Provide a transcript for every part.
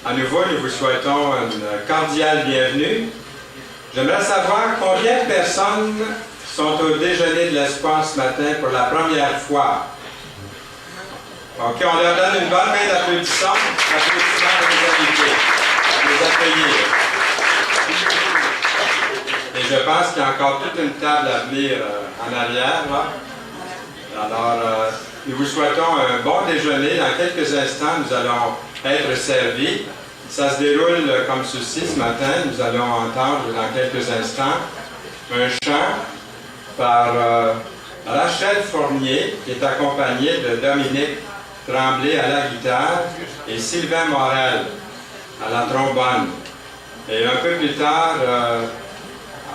À nouveau, nous vous souhaitons une cordiale bienvenue. J'aimerais savoir combien de personnes sont au déjeuner de l'espoir ce matin pour la première fois. OK, on leur donne une bonne main d'applaudissements pour les invités, les accueillir. Et je pense qu'il y a encore toute une table à venir en arrière, là. Alors, nous vous souhaitons un bon déjeuner. Dans quelques instants, nous allons être servis. Ça se déroule comme ceci ce matin. Nous allons entendre dans quelques instants un chant par Rachel Fournier, qui est accompagné de Dominique Tremblay à la guitare et Sylvain Morel à la trombone. Et un peu plus tard,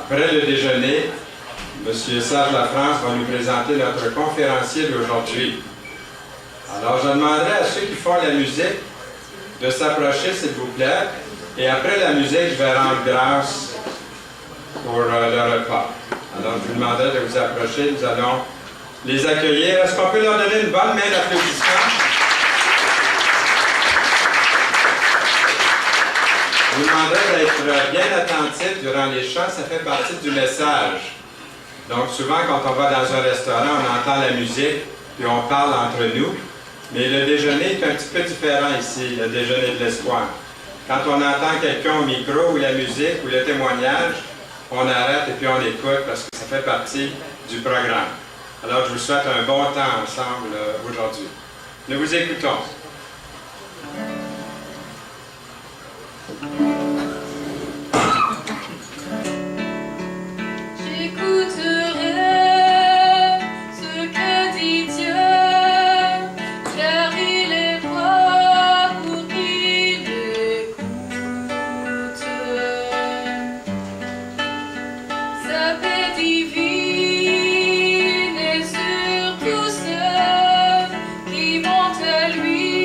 après le déjeuner, M. Serge Lafrance va nous présenter notre conférencier d'aujourd'hui. Alors, je demanderai à ceux qui font la musique de s'approcher, s'il vous plaît. Et après la musique, je vais rendre grâce pour le repas. Alors, je vous demanderai de vous approcher. Nous allons les accueillir. Est-ce qu'on peut leur donner une bonne main d'applaudissement? Je vous demanderai d'être bien attentifs durant les chants. Ça fait partie du message. Donc, souvent, quand on va dans un restaurant, on entend la musique, puis on parle entre nous. Mais le déjeuner est un petit peu différent ici, le déjeuner de l'espoir. Quand on entend quelqu'un au micro, ou la musique, ou le témoignage, on arrête et puis on écoute parce que ça fait partie du programme. Alors, je vous souhaite un bon temps ensemble aujourd'hui. Nous vous écoutons. Divine et sur tous ceux qui vont à lui.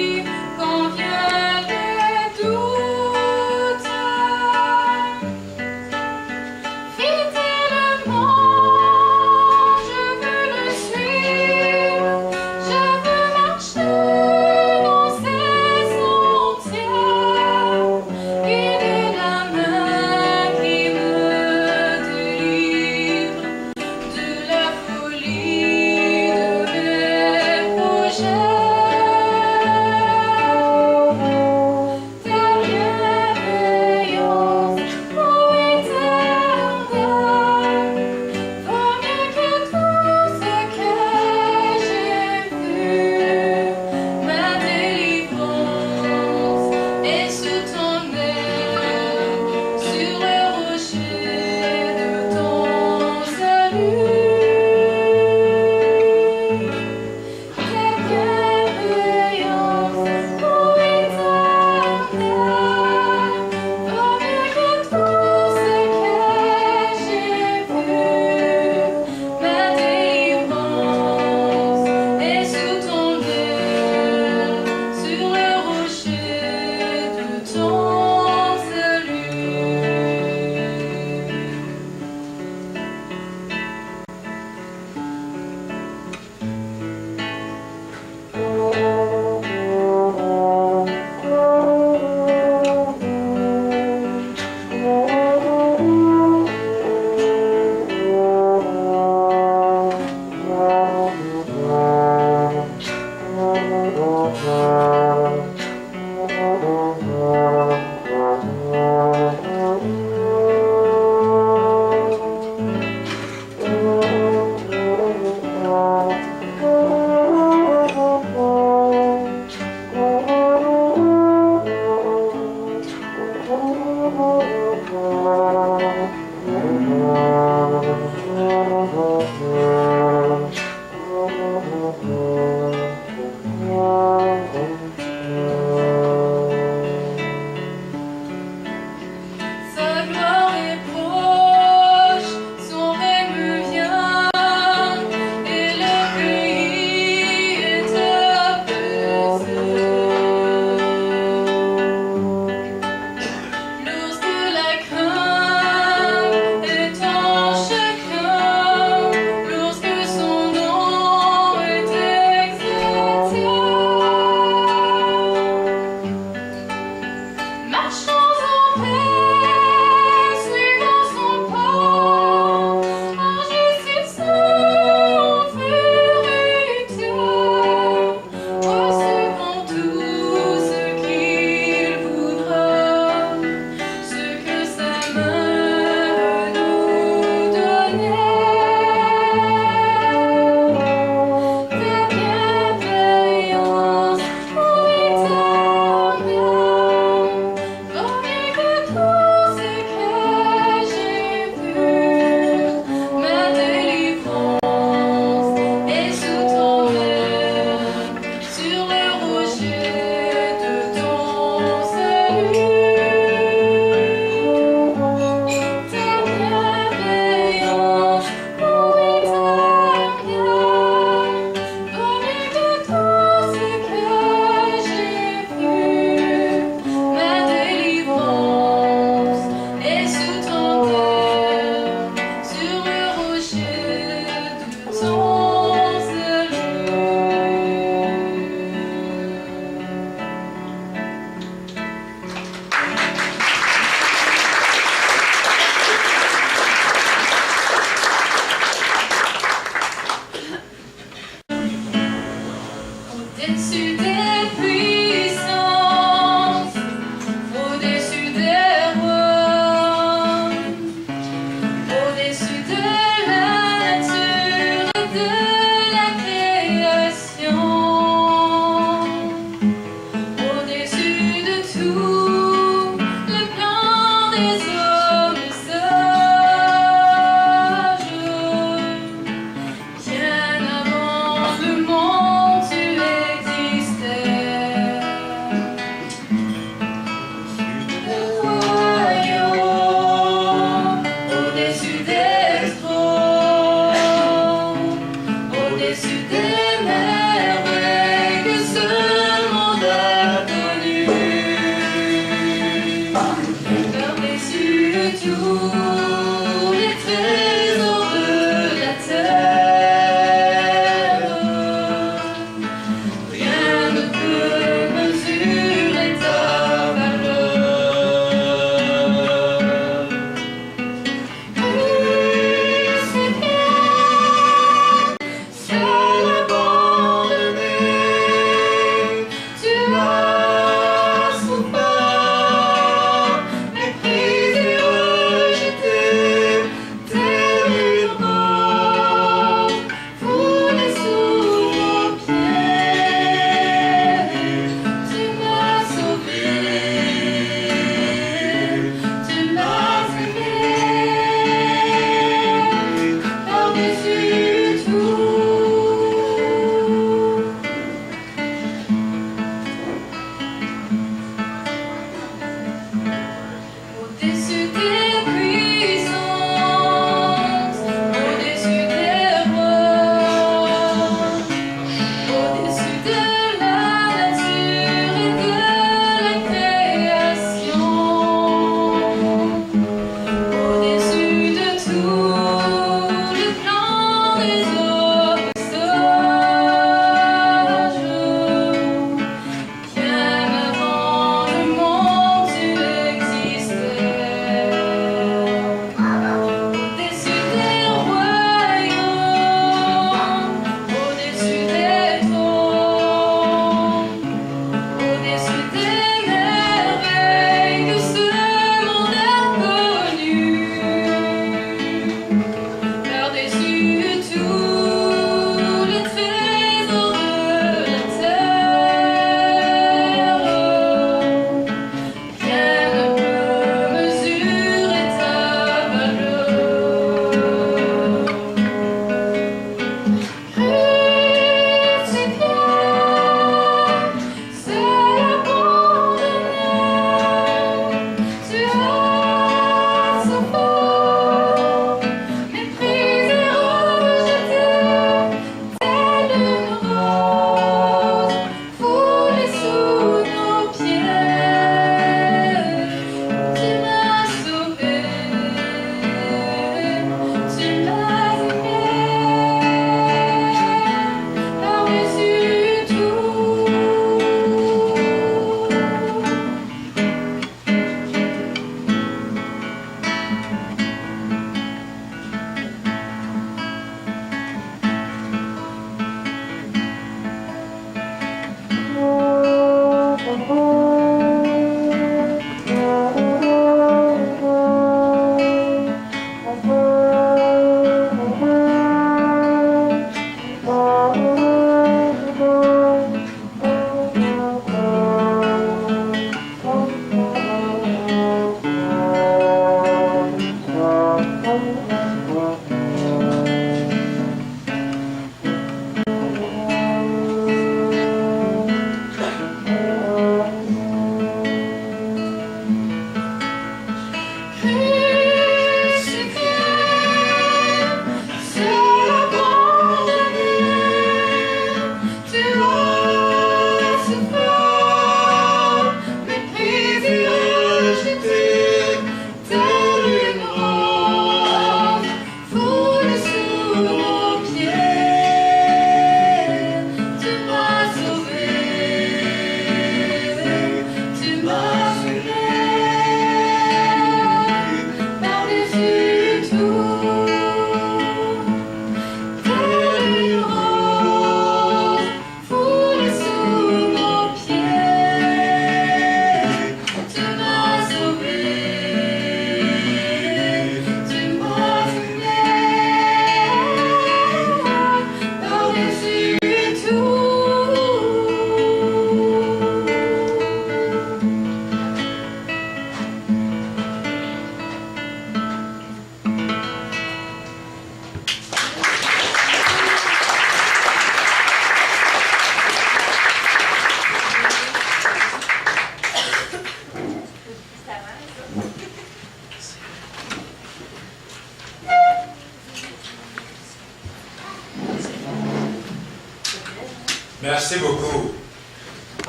Merci beaucoup.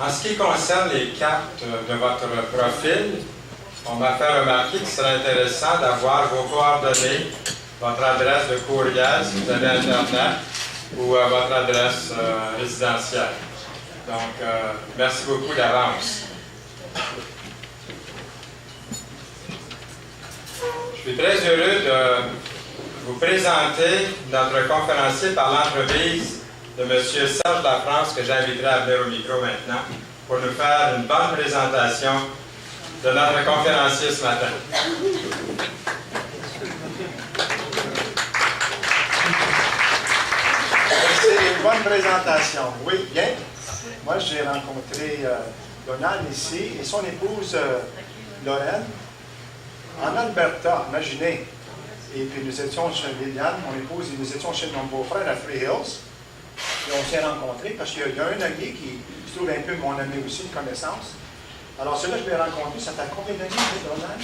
En ce qui concerne les cartes de votre profil, on m'a fait remarquer qu'il serait intéressant d'avoir vos coordonnées, votre adresse de courriel si vous avez Internet ou votre adresse résidentielle. Donc, merci beaucoup d'avance. Je suis très heureux de vous présenter notre conférencier par l'entreprise de M. Serge Lafrance, que j'inviterai à venir au micro maintenant, pour nous faire une bonne présentation de notre conférencier ce matin. C'est une bonne présentation. Oui, bien. Moi, j'ai rencontré Donald ici et son épouse Lorraine en Alberta, imaginez. Et puis nous étions chez Liliane, mon épouse, et nous étions chez mon beau-frère à Free Hills. Et on s'est rencontrés parce qu'il y a un ami qui se trouve un peu mon ami aussi, une connaissance. Alors celui-là, je l'ai rencontré, ça fait combien d'années, Donald?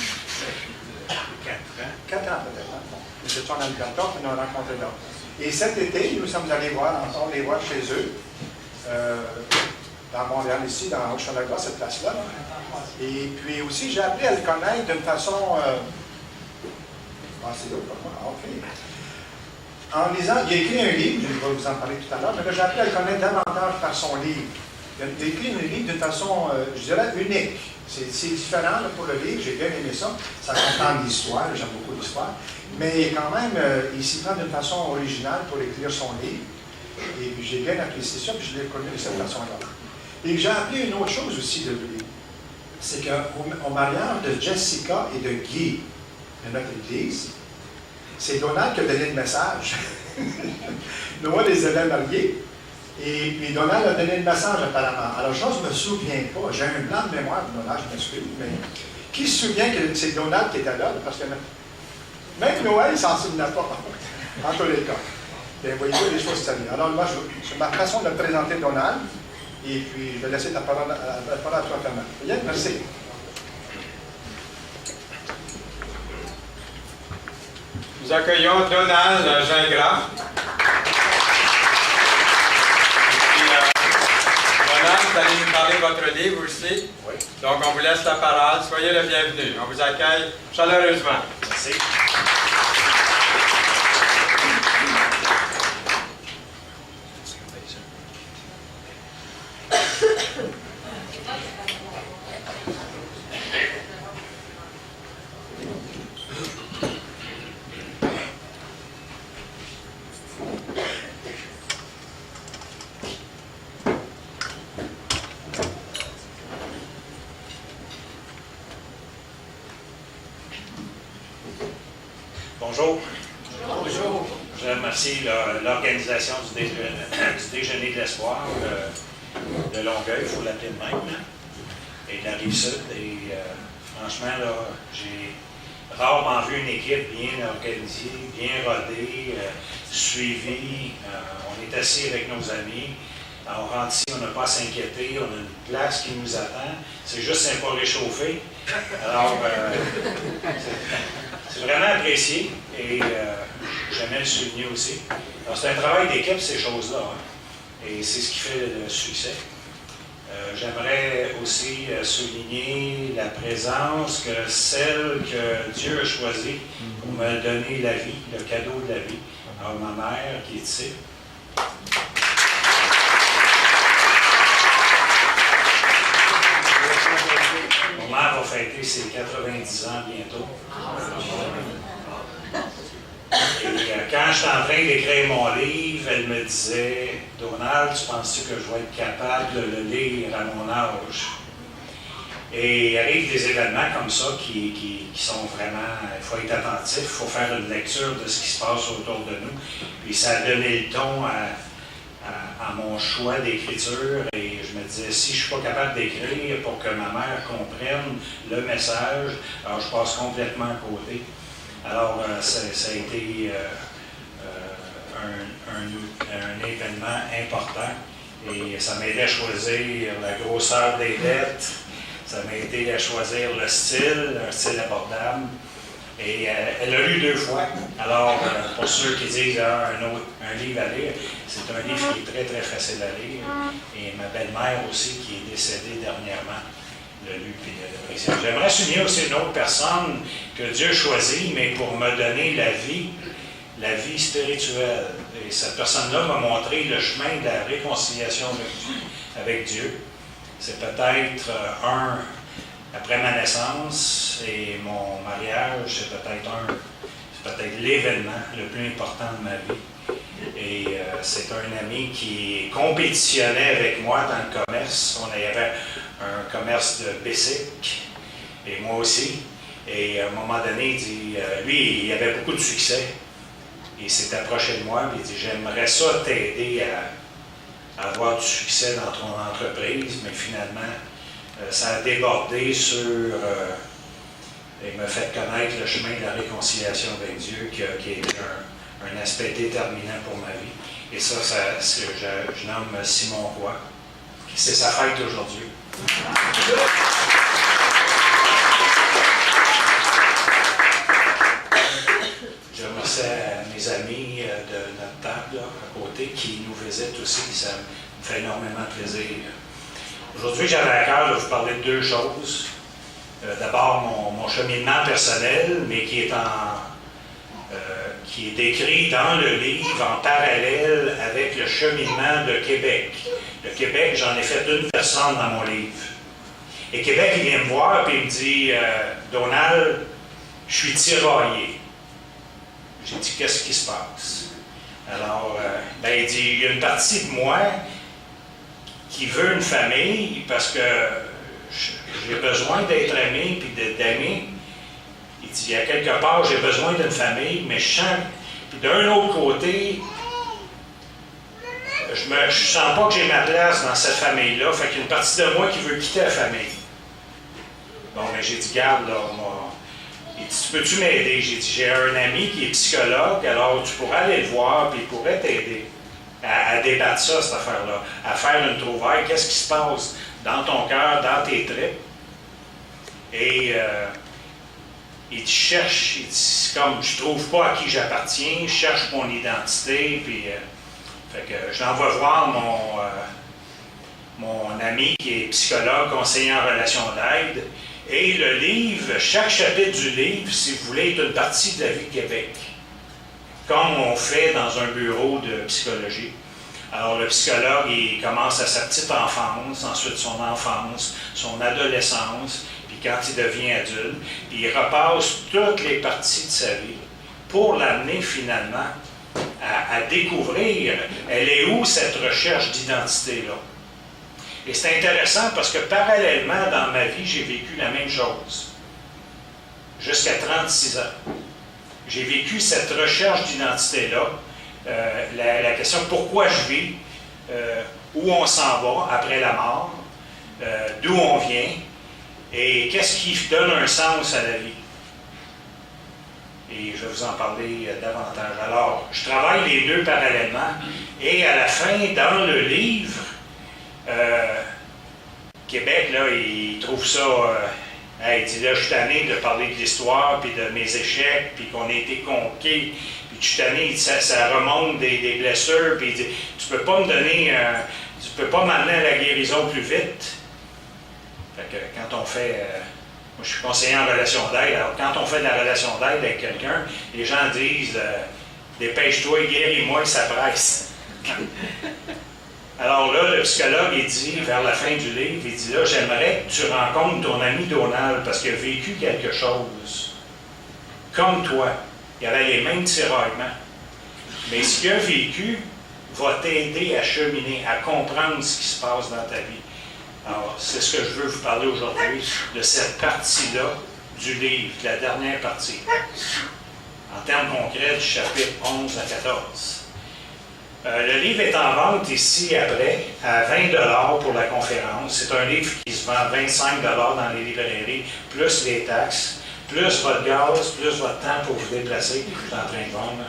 4 ans. 4 ans peut-être. Hein? Nous étions en Alberta, puis nous avons rencontré là. Et cet été, nous sommes allés encore les voir chez eux, dans Montréal, ici, dans Hochelaga, cette place-là. Et puis aussi, j'ai appris à le connaître d'une façon... c'est l'autre pour moi. OK. En lisant, il a écrit un livre, je vais vous en parler tout à l'heure, mais là, j'ai appris à le connaître davantage par son livre. Il a écrit un livre d'une façon, je dirais, unique. C'est différent là, pour le livre, j'ai bien aimé ça. Ça comprend l'histoire, j'aime beaucoup l'histoire. Mais quand même, il s'y prend d'une façon originale pour écrire son livre. Et puis j'ai bien apprécié ça, puis je l'ai connu de cette façon-là. Et j'ai appris une autre chose aussi de lui. C'est qu'au mariage de Jessica et de Guy, de notre église, c'est Donald qui a donné le message. Nous, les élèves mariés. Et puis Donald a donné le message apparemment. Alors, je ne me souviens pas. J'ai un blanc de mémoire de Donald, je m'excuse. Mais qui se souvient que c'est Donald qui était là? Parce que même Noël, il s'en souvenait pas. En tous les cas. Bien, voyez-vous, les choses s'allument. Alors, moi, c'est ma façon de présenter Donald. Et puis, je vais laisser la parole à toi, Fernand. Bien, merci. Nous accueillons Donald Gingras. Donald, vous allez nous parler de votre livre aussi. Oui. Donc, on vous laisse la parole. Soyez le bienvenu. On vous accueille chaleureusement. Merci. Bonjour. Bonjour. Je remercie l'organisation du déjeuner de l'espoir de Longueuil, il faut l'appeler de même, et de la Rive-Sud. Et franchement, là, j'ai rarement vu une équipe bien organisée, bien rodée, suivie. On est assis avec nos amis. On rentre ici, on n'a pas à s'inquiéter, on a une place qui nous attend. C'est juste un pas réchauffé. Alors, c'est vraiment apprécié et j'aimais le souligner aussi. Alors, c'est un travail d'équipe, ces choses-là. Hein, et c'est ce qui fait le succès. J'aimerais aussi souligner la présence que celle que Dieu a choisie pour me donner la vie, le cadeau de la vie. Alors, ma mère qui est ici. Ma mère va fêter ses 90 ans bientôt. Et quand j'étais en train d'écrire mon livre, elle me disait « Donald, tu penses-tu que je vais être capable de le lire à mon âge? » Et il arrive des événements comme ça qui sont vraiment... Il faut être attentif, il faut faire une lecture de ce qui se passe autour de nous. Puis ça a donné le ton à mon choix d'écriture et je me disais, si je ne suis pas capable d'écrire pour que ma mère comprenne le message, alors je passe complètement à côté. Alors, ça a été un événement important et ça m'a aidé à choisir la grosseur des lettres, ça m'a aidé à choisir le style, un style abordable. Et elle l'a lu 2 fois. Alors, pour ceux qui disent un livre à lire, c'est un livre qui est très, très facile à lire. Et ma belle-mère aussi, qui est décédée dernièrement, l'a lu et l'a apprécié. J'aimerais souligner aussi une autre personne que Dieu choisit, mais pour me donner la vie spirituelle. Et cette personne-là m'a montré le chemin de la réconciliation avec Dieu. C'est peut-être après ma naissance et mon mariage, c'est peut-être l'événement le plus important de ma vie. Et c'est un ami qui compétitionnait avec moi dans le commerce. Il y avait un commerce de Bessic, et moi aussi. Et à un moment donné, il dit, lui, il avait beaucoup de succès. Il s'est approché de moi et il dit, j'aimerais ça t'aider à avoir du succès dans ton entreprise, mais finalement, ça a débordé sur... et m'a fait connaître le chemin de la réconciliation avec Dieu, qui a été un aspect déterminant pour ma vie. Et ça c'est ce que je nomme Simon Roy. C'est sa fête aujourd'hui. Je remercie mes amis de notre table là, à côté qui nous visitent aussi. Ça me fait énormément plaisir. Aujourd'hui, j'avais à cœur de vous parler de 2 choses. D'abord, mon cheminement personnel, mais qui est décrit dans le livre en parallèle avec le cheminement de Québec. Le Québec, j'en ai fait une personne dans mon livre. Et Québec, il vient me voir et il me dit « Donald, je suis tiraillé. » J'ai dit « Qu'est-ce qui se passe? » Alors, il dit « Il y a une partie de moi qui veut une famille parce que j'ai besoin d'être aimé puis d'aimer. » Il dit, il y a quelque part, j'ai besoin d'une famille, mais je sens. Puis d'un autre côté, je ne sens pas que j'ai ma place dans cette famille-là. Fait qu'il y a une partie de moi qui veut quitter la famille. Bon, mais j'ai dit, garde, là, il dit, peux-tu m'aider? J'ai dit, j'ai un ami qui est psychologue, alors tu pourrais aller le voir, puis il pourrait t'aider à débattre ça, cette affaire-là, à faire une trouvaille. Qu'est-ce qui se passe dans ton cœur, dans tes tripes? Et il cherche, il dit, comme je trouve pas à qui j'appartiens, je cherche mon identité, puis fait que je l'envoie voir mon ami qui est psychologue, conseiller en relation d'aide, et le livre, chaque chapitre du livre, si vous voulez, est une partie de la vie de Québec, comme on fait dans un bureau de psychologie. Alors le psychologue, il commence à sa petite enfance, ensuite son enfance, son adolescence, quand il devient adulte, puis il repasse toutes les parties de sa vie pour l'amener finalement à découvrir, elle est où cette recherche d'identité-là. Et c'est intéressant parce que parallèlement dans ma vie, j'ai vécu la même chose. Jusqu'à 36 ans. J'ai vécu cette recherche d'identité-là, la question pourquoi je vis, où on s'en va après la mort, d'où on vient, et qu'est-ce qui donne un sens à la vie? Et je vais vous en parler davantage. Alors, je travaille les 2 parallèlement. Et à la fin, dans le livre, Québec, là, il trouve ça... il dit, là, je suis tanné de parler de l'histoire, puis de mes échecs, puis qu'on a été conquis. Puis je suis tanné, ça remonte des blessures, puis il dit, tu peux pas me donner... tu peux pas m'amener à la guérison plus vite. Fait que quand on fait, moi je suis conseiller en relation d'aide, alors quand on fait de la relation d'aide avec quelqu'un, les gens disent dépêche-toi, guéris-moi, ça presse. Alors là, le psychologue, il dit, vers la fin du livre, il dit là, j'aimerais que tu rencontres ton ami Donald parce qu'il a vécu quelque chose. Comme toi. Il avait les mêmes tiraillements. Mais ce qu'il a vécu va t'aider à cheminer, à comprendre ce qui se passe dans ta vie. Alors, c'est ce que je veux vous parler aujourd'hui, de cette partie-là du livre, de la dernière partie. En termes concrets, du chapitre 11 à 14. Le livre est en vente ici après, à 20$ pour la conférence. C'est un livre qui se vend 25$ dans les librairies, plus les taxes, plus votre gaz, plus votre temps pour vous déplacer. Je suis en train de vendre.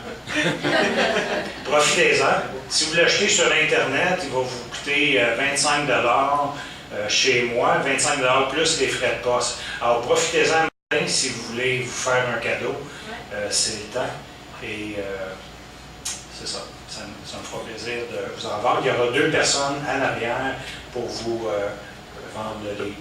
Profitez-en. Si vous l'achetez sur Internet, il va vous coûter 25$ chez moi, 25$ plus les frais de poste. Alors profitez-en. Si vous voulez vous faire un cadeau, c'est le temps. Et c'est ça. Ça me fera plaisir de vous en voir. Il y aura 2 personnes à l'arrière pour vous vendre le livre.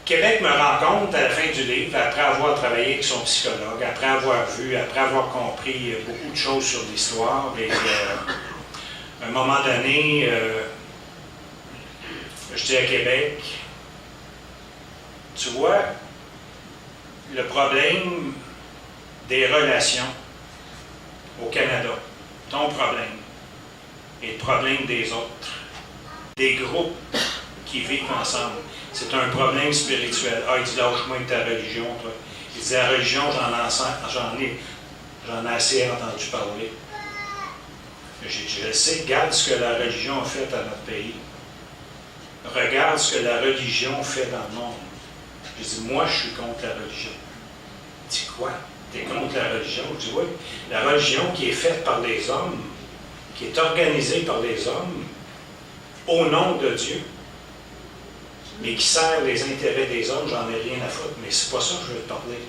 Québec me rend compte à la fin du livre, après avoir travaillé avec son psychologue, après avoir vu, après avoir compris beaucoup de choses sur l'histoire, et à un moment donné, je dis à Québec, tu vois, le problème des relations au Canada, ton problème et le problème des autres, des groupes qui vivent ensemble, c'est un problème spirituel. Ah, il dit, lâche-moi avec ta religion, toi. Il dit, la religion, j'en ai assez entendu parler. J'ai dit, je sais, regarde ce que la religion a fait à notre pays. Regarde ce que la religion fait dans le monde. J'ai dit, moi, je suis contre la religion. Il dit, quoi? Tu es contre la religion? Je dis, oui. La religion qui est faite par les hommes, qui est organisée par les hommes, au nom de Dieu, mais qui sert les intérêts des hommes, j'en ai rien à foutre, mais c'est pas ça que je veux te parler.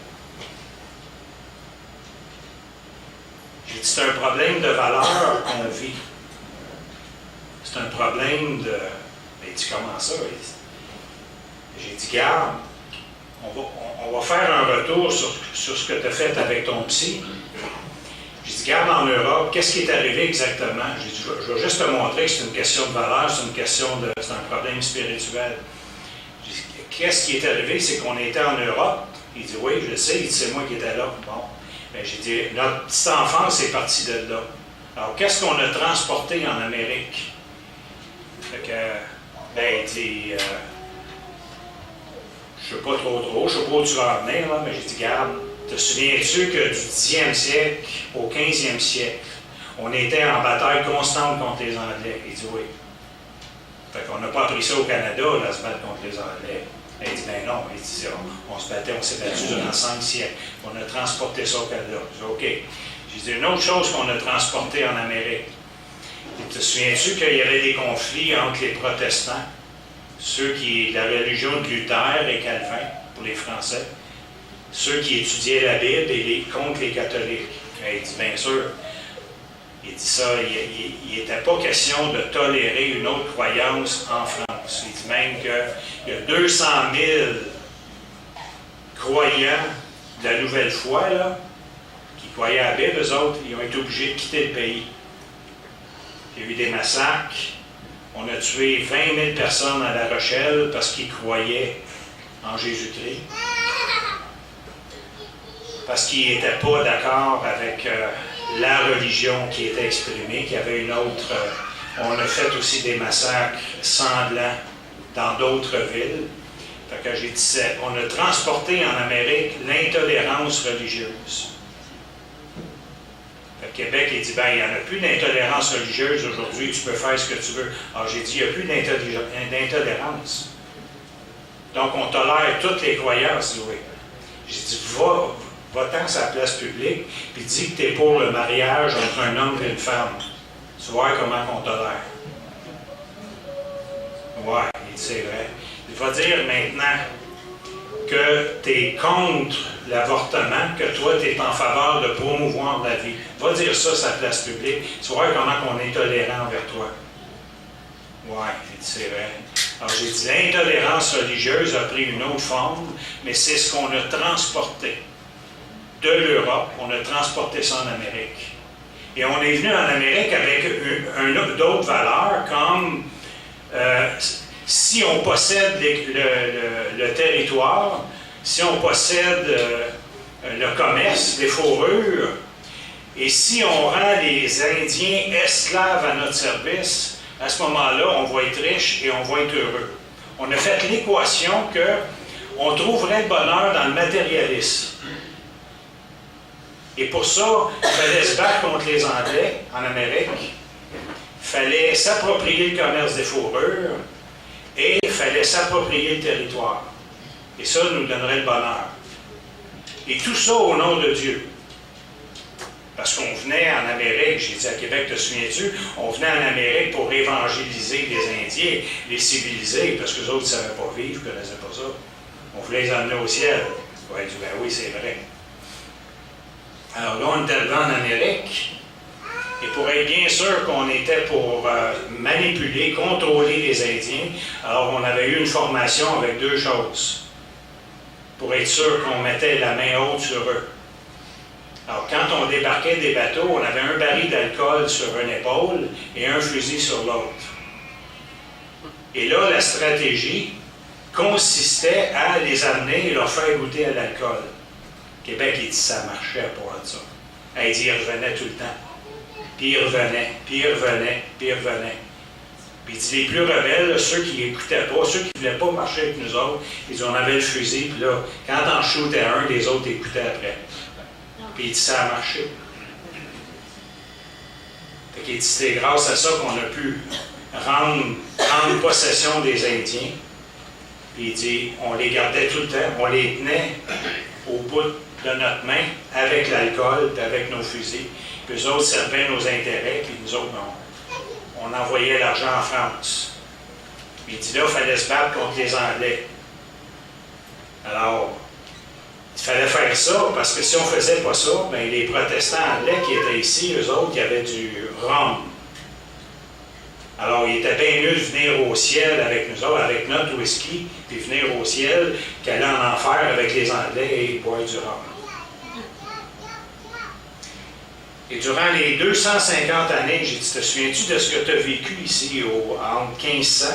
J'ai dit, c'est un problème de valeur qu'on vit. C'est un problème de... Mais tu comment ça? J'ai dit, garde, on va faire un retour sur ce que tu as fait avec ton psy. J'ai dit, garde en Europe, qu'est-ce qui est arrivé exactement? J'ai dit, je vais juste te montrer que c'est une question de valeur, c'est un problème spirituel. Qu'est-ce qui est arrivé? C'est qu'on était en Europe. Il dit, oui, je le sais. Il dit, c'est moi qui étais là. Bon. Ben, j'ai dit, notre petite enfance est partie de là. Alors, qu'est-ce qu'on a transporté en Amérique? Fait que, ben, il dit, je ne sais pas trop, je ne sais pas où tu vas en venir, là, mais j'ai dit, garde, te souviens-tu que du 10e siècle au 15e siècle, on était en bataille constante contre les Anglais? Il dit, oui. Fait qu'on n'a pas appris ça au Canada, là, se battre contre les Anglais. Il dit, ben non. Il dit, on s'est battu durant 5 siècles. On a transporté ça au Canada. Je dis, OK. J'ai dit, une autre chose qu'on a transportée en Amérique. Te souviens-tu qu'il y avait des conflits entre les protestants, la religion de Luther et Calvin, pour les Français, ceux qui étudiaient la Bible contre les catholiques? Il dit, bien sûr. Il dit ça, il n'était pas question de tolérer une autre croyance en France. Il dit même qu'il y a 200 000 croyants de la nouvelle foi, là, qui croyaient à la Bible, eux autres, ils ont été obligés de quitter le pays. Il y a eu des massacres. On a tué 20 000 personnes à La Rochelle parce qu'ils croyaient en Jésus-Christ. Parce qu'ils n'étaient pas d'accord avec la religion qui était exprimée, qu'il y avait une autre. On a fait aussi des massacres sanglants dans d'autres villes. Fait que j'ai dit, on a transporté en Amérique l'intolérance religieuse. Fait que Québec, il dit, ben, il n'y en a plus d'intolérance religieuse aujourd'hui, tu peux faire ce que tu veux. Alors j'ai dit, il n'y a plus d'intolérance. Donc on tolère toutes les croyances, oui. J'ai dit, va-t'en sur la place publique, puis dis que tu es pour le mariage entre un homme et une femme. Tu vois comment on tolère. Ouais, il dit, c'est vrai. Il va dire maintenant que tu es contre l'avortement, que toi, tu es en faveur de promouvoir la vie. Va dire ça sur la place publique. Tu vois comment on est tolérant envers toi. Ouais, il dit, c'est vrai. Alors j'ai dit, l'intolérance religieuse a pris une autre forme, mais c'est ce qu'on a transporté de l'Europe, on a transporté ça en Amérique. Et on est venu en Amérique avec d'autres valeurs, comme si on possède le territoire, si on possède le commerce, les fourrures, et si on rend les Indiens esclaves à notre service, à ce moment-là, on va être riche et on va être heureux. On a fait l'équation qu'on trouverait le bonheur dans le matérialisme. Et pour ça, il fallait se battre contre les Anglais en Amérique. Il fallait s'approprier le commerce des fourrures et il fallait s'approprier le territoire. Et ça nous donnerait le bonheur. Et tout ça au nom de Dieu. Parce qu'on venait en Amérique, j'ai dit à Québec, te souviens-tu, on venait en Amérique pour évangéliser les Indiens, les civiliser, parce que les autres ne savaient pas vivre, ne connaissaient pas ça. On voulait les emmener au ciel. Ouais, il dit, ben oui, c'est vrai. Alors là, on est arrivé en Amérique, et pour être bien sûr qu'on était pour manipuler, contrôler les Indiens, alors on avait eu une formation avec deux choses. Pour être sûr qu'on mettait la main haute sur eux. Alors, quand on débarquait des bateaux, on avait un baril d'alcool sur une épaule et un fusil sur l'autre. Et là, la stratégie consistait à les amener et leur faire goûter à l'alcool. Québec, il dit ça marchait pour ça. Il dit, il revenait tout le temps. Puis il revenait, puis il revenait, puis il revenait. Puis il dit, les plus rebelles, là, ceux qui n'écoutaient pas, ceux qui ne voulaient pas marcher avec nous autres, ils dit, on avait le fusil, puis là, quand on shootait un, les autres écoutaient après. Puis il dit, ça a marché. Fait qu'il dit, c'est grâce à ça qu'on a pu prendre possession des Indiens. Puis il dit, on les gardait tout le temps, on les tenait au bout de notre main avec l'alcool et avec nos fusils. Puis eux autres servaient nos intérêts, puis nous autres, on envoyait l'argent en France. Puis il dit là, il fallait se battre contre les Anglais. Alors, il fallait faire ça, parce que si on ne faisait pas ça, bien, les protestants anglais qui étaient ici, eux autres, qui avaient du rhum. Alors, il était bien mieux de venir au ciel avec nous autres, avec notre whisky, puis venir au ciel, qu'aller en enfer avec les Anglais et boire du rhum. Et durant les 250 années, j'ai dit, te souviens-tu de ce que tu as vécu ici entre 1500,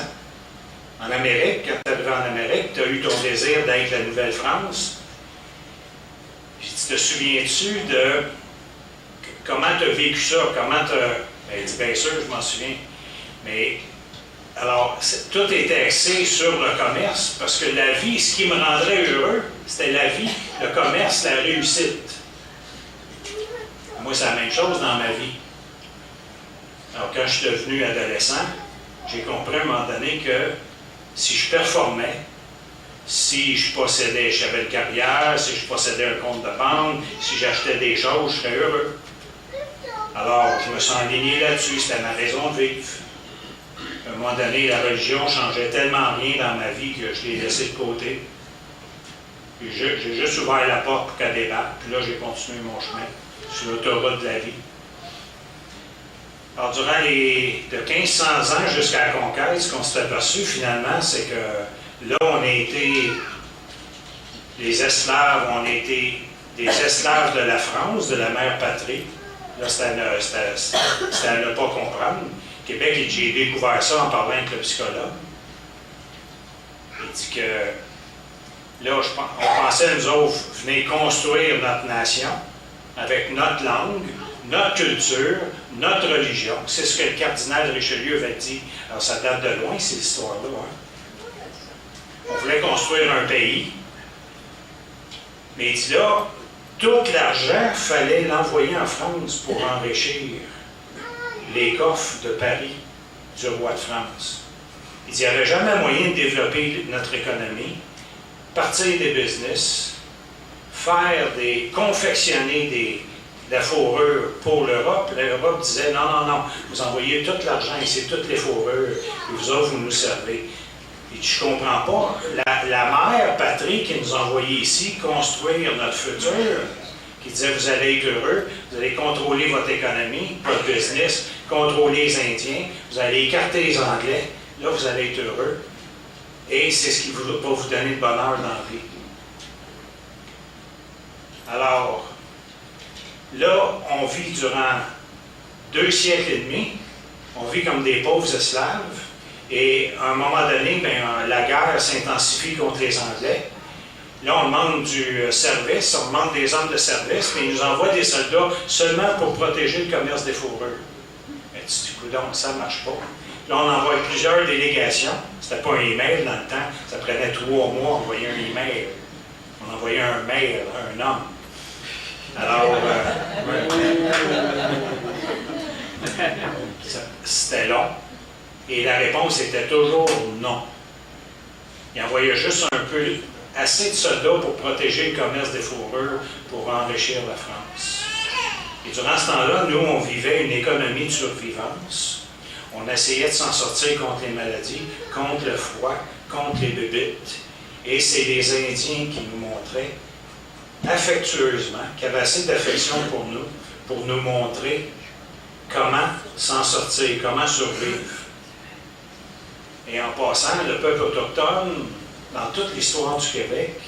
en Amérique, quand tu es arrivé en Amérique, tu as eu ton désir d'être la Nouvelle-France. J'ai dit, te souviens-tu de comment tu as vécu ça, comment tu as... Elle dit, bien sûr, je m'en souviens. Mais, alors, tout était axé sur le commerce, parce que la vie, ce qui me rendrait heureux, c'était la vie, le commerce, la réussite. Moi, c'est la même chose dans ma vie. Alors, quand je suis devenu adolescent, j'ai compris à un moment donné que si je performais, si je possédais, j'avais une carrière, si je possédais un compte de banque, si j'achetais des choses, je serais heureux. Alors, je me suis enligné là-dessus, c'était ma raison de vivre. À un moment donné, la religion changeait tellement rien dans ma vie que je l'ai laissé de côté. J'ai juste ouvert la porte pour qu'elle débarque, puis là, j'ai continué mon chemin sur l'autoroute de la vie. Alors, durant de 1500 ans jusqu'à la conquête, ce qu'on s'est aperçu finalement, c'est que là, on a été les esclaves, on a été des esclaves de la France, de la mère patrie. Là, c'était à ne pas comprendre. Québec, j'ai découvert ça en parlant avec le psychologue. Il dit que là, on pensait, nous autres, venir construire notre nation avec notre langue, notre culture, notre religion. C'est ce que le cardinal Richelieu avait dit. Alors, ça date de loin, ces histoires-là. Hein? On voulait construire un pays. Mais il dit là, tout l'argent, il fallait l'envoyer en France pour enrichir les coffres de Paris du roi de France. Il dit, il n'y avait jamais moyen de développer notre économie, partir des business, confectionner de la fourrure pour l'Europe. L'Europe disait, non, vous envoyez tout l'argent ici, toutes les fourrures, et vous autres, vous nous servez. Et je ne comprends pas. La mère patrie qui nous a envoyés ici construire notre futur, qui disait, vous allez être heureux, vous allez contrôler votre économie, votre business, contrôler les Indiens, vous allez écarter les Anglais, là, vous allez être heureux. Et c'est ce qui va vous donner le bonheur dans la vie. Alors, là, on vit durant 2 siècles et demi, on vit comme des pauvres esclaves, et à un moment donné, la guerre s'intensifie contre les Anglais. Là, on demande du service, on demande des hommes de service, mais ils nous envoient des soldats seulement pour protéger le commerce des fourrures. Mais tu dis, coudonc, ça ne marche pas. Là, on envoie plusieurs délégations. C'était pas un email dans le temps, ça prenait 3 mois envoyer un email. On envoyait un mail à un homme. Alors, c'était long. Et la réponse était toujours non. Il envoyait juste un peu, assez de soldats pour protéger le commerce des fourrures, pour enrichir la France. Et durant ce temps-là, nous, on vivait une économie de survivance. On essayait de s'en sortir contre les maladies, contre le froid, contre les bébites. Et c'est les Indiens qui nous montraient affectueusement, qui avaient assez d'affection pour nous montrer comment s'en sortir, comment survivre. Et en passant, le peuple autochtone, dans toute l'histoire du Québec,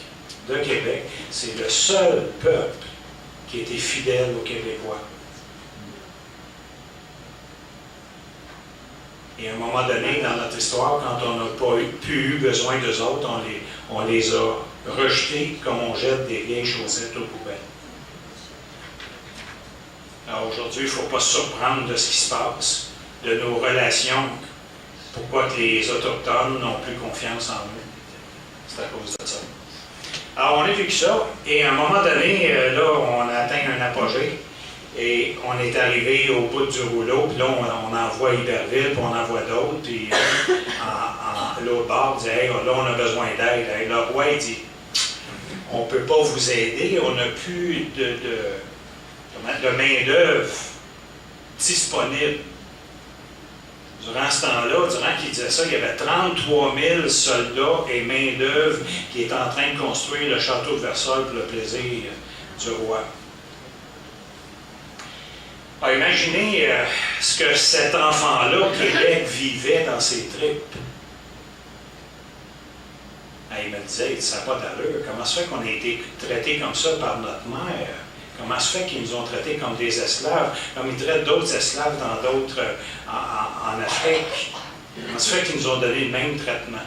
c'est le seul peuple qui était fidèle aux Québécois. Et à un moment donné, dans notre histoire, quand on n'a pas eu besoin d'eux autres, on les a rejetés comme on jette des vieilles chaussettes aux poubelles. Alors aujourd'hui, il ne faut pas se surprendre de ce qui se passe, de nos relations. Pourquoi que les Autochtones n'ont plus confiance en nous? C'est à cause de ça. Alors, on a vécu ça, et à un moment donné, là, on a atteint un apogée, et on est arrivé au bout du rouleau, puis là, on envoie Iberville, puis on envoie d'autres, puis l'autre bord dit « Hey, là, on a besoin d'aide. » Hey, le roi, il dit « On ne peut pas vous aider, on n'a plus de main-d'œuvre disponible. » Durant ce temps-là, durant qu'il disait ça, il y avait 33 000 soldats et main-d'œuvre qui étaient en train de construire le château de Versailles pour le plaisir du roi. Alors, imaginez ce que cet enfant-là, Québec, vivait dans ses tripes. Il me disait, ça n'a pas d'allure. Comment se fait qu'on a été traités comme ça par notre mère? Comment se fait qu'ils nous ont traités comme des esclaves, comme ils traitent d'autres esclaves dans d'autres, en Afrique? Comment se fait qu'ils nous ont donné le même traitement?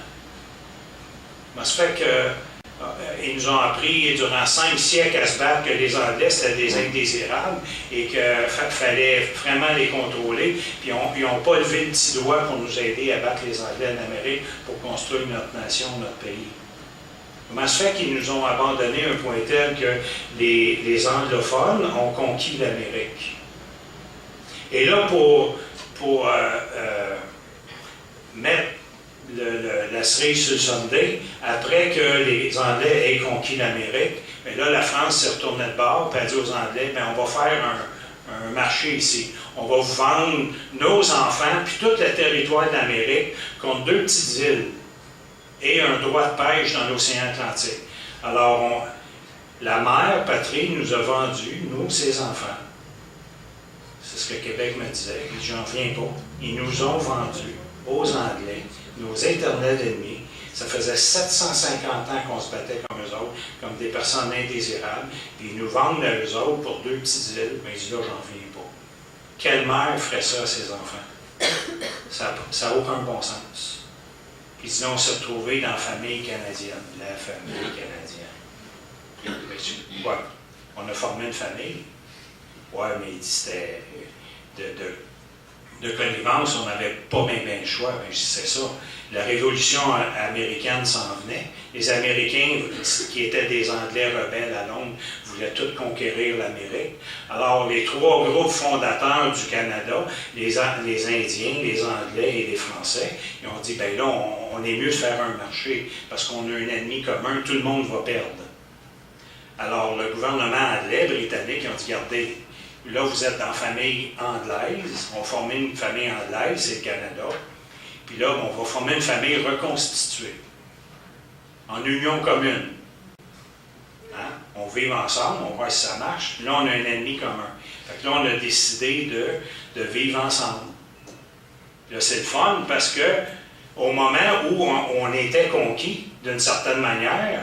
Comment se fait qu'ils nous ont appris durant 5 siècles à se battre que les Anglais c'était des indésirables et qu'il fallait vraiment les contrôler, puis ils n'ont pas levé le petit doigt pour nous aider à battre les Anglais en Amérique pour construire notre nation, notre pays? Comment se fait qu'ils nous ont abandonné à un point tel que les anglophones ont conquis l'Amérique? Et là, pour mettre la cerise sur le sundae, après que les Anglais aient conquis l'Amérique, bien là, la France s'est retournée de bord et a dit aux Anglais, bien, on va faire un marché ici. On va vous vendre nos enfants puis tout le territoire d'Amérique contre 2 petites îles et un droit de pêche dans l'océan Atlantique. Alors, la mère patrie nous a vendu, nous, ses enfants. C'est ce que Québec me disait, et j'en viens pas. Ils nous ont vendus aux Anglais, nos éternels ennemis. Ça faisait 750 ans qu'on se battait comme eux autres, comme des personnes indésirables, puis ils nous vendent à eux autres pour 2 petites îles, mais ils disent là, j'en viens pas. Quelle mère ferait ça à ses enfants? Ça n'a aucun bon sens. Puis sinon, on s'est retrouvés dans la famille canadienne. La famille canadienne. Ouais, on a formé une famille. Ouais, mais il dit c'était de connivence, on n'avait pas bien le choix. Ben, je dis c'est ça. La révolution américaine s'en venait. Les Américains, qui étaient des Anglais rebelles à Londres, voulaient tous conquérir l'Amérique. Alors, les 3 groupes fondateurs du Canada, les Indiens, les Anglais et les Français, ils ont dit, bien là, on est mieux de faire un marché parce qu'on a un ennemi commun, tout le monde va perdre. Alors, le gouvernement anglais, britannique, ils ont dit, regardez, là, vous êtes dans la famille anglaise, on va former une famille anglaise, c'est le Canada, puis là, on va former une famille reconstituée, en union commune. Hein? On vit ensemble, on voit si ça marche, puis là, on a un ennemi commun. Fait que là, on a décidé de vivre ensemble. Là, c'est le fun parce que au moment où on était conquis, d'une certaine manière,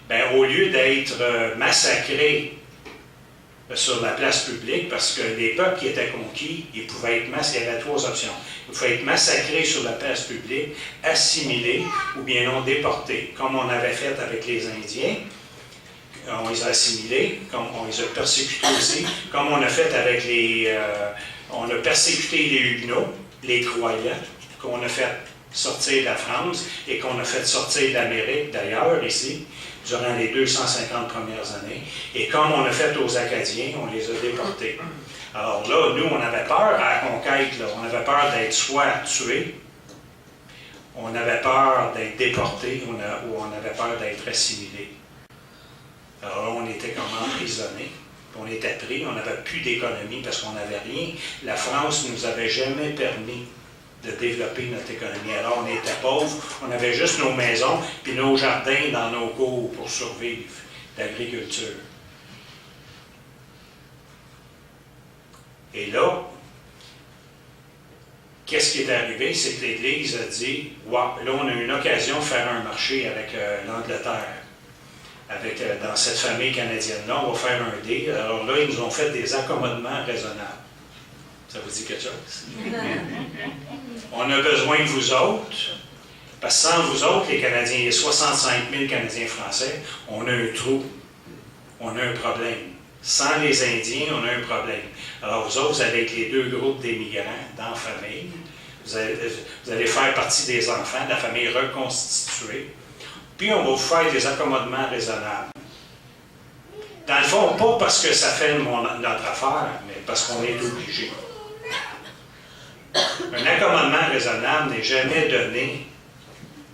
bien, au lieu d'être massacrés sur la place publique, parce que les peuples qui étaient conquis, ils pouvaient être massacrés. Il y avait 3 options. Ils pouvaient être massacrés sur la place publique, assimilés ou bien non déportés, comme on avait fait avec les Indiens. On les a assimilés, comme on les a persécutés aussi, comme on a fait avec on a persécuté les Huguenots, les croyants, qu'on a fait sortir de la France et qu'on a fait sortir de l'Amérique, d'ailleurs, ici, durant les 250 premières années. Et comme on a fait aux Acadiens, on les a déportés. Alors là, nous, on avait peur à la conquête, là. On avait peur d'être soit tués, on avait peur d'être déportés, ou on avait peur d'être assimilés. Alors là, on était comme emprisonnés. Puis on était pris, on n'avait plus d'économie parce qu'on n'avait rien. La France ne nous avait jamais permis de développer notre économie. Alors on était pauvres, on avait juste nos maisons puis nos jardins dans nos cours pour survivre d'agriculture. Et là, qu'est-ce qui est arrivé? C'est que l'Église a dit, wow, là on a une occasion de faire un marché avec l'Angleterre. Dans cette famille canadienne-là, on va faire un deal. Alors là, ils nous ont fait des accommodements raisonnables. Ça vous dit quelque chose? On a besoin de vous autres, parce que sans vous autres, les Canadiens, il y a 65 000 Canadiens français, on a un trou, on a un problème. Sans les Indiens, on a un problème. Alors vous autres, vous allez être les deux groupes d'immigrants dans la famille. Vous allez faire partie des enfants de la famille reconstituée. Puis on va vous faire des accommodements raisonnables. Dans le fond, pas parce que ça fait notre affaire, mais parce qu'on est obligé. Un accommodement raisonnable n'est jamais donné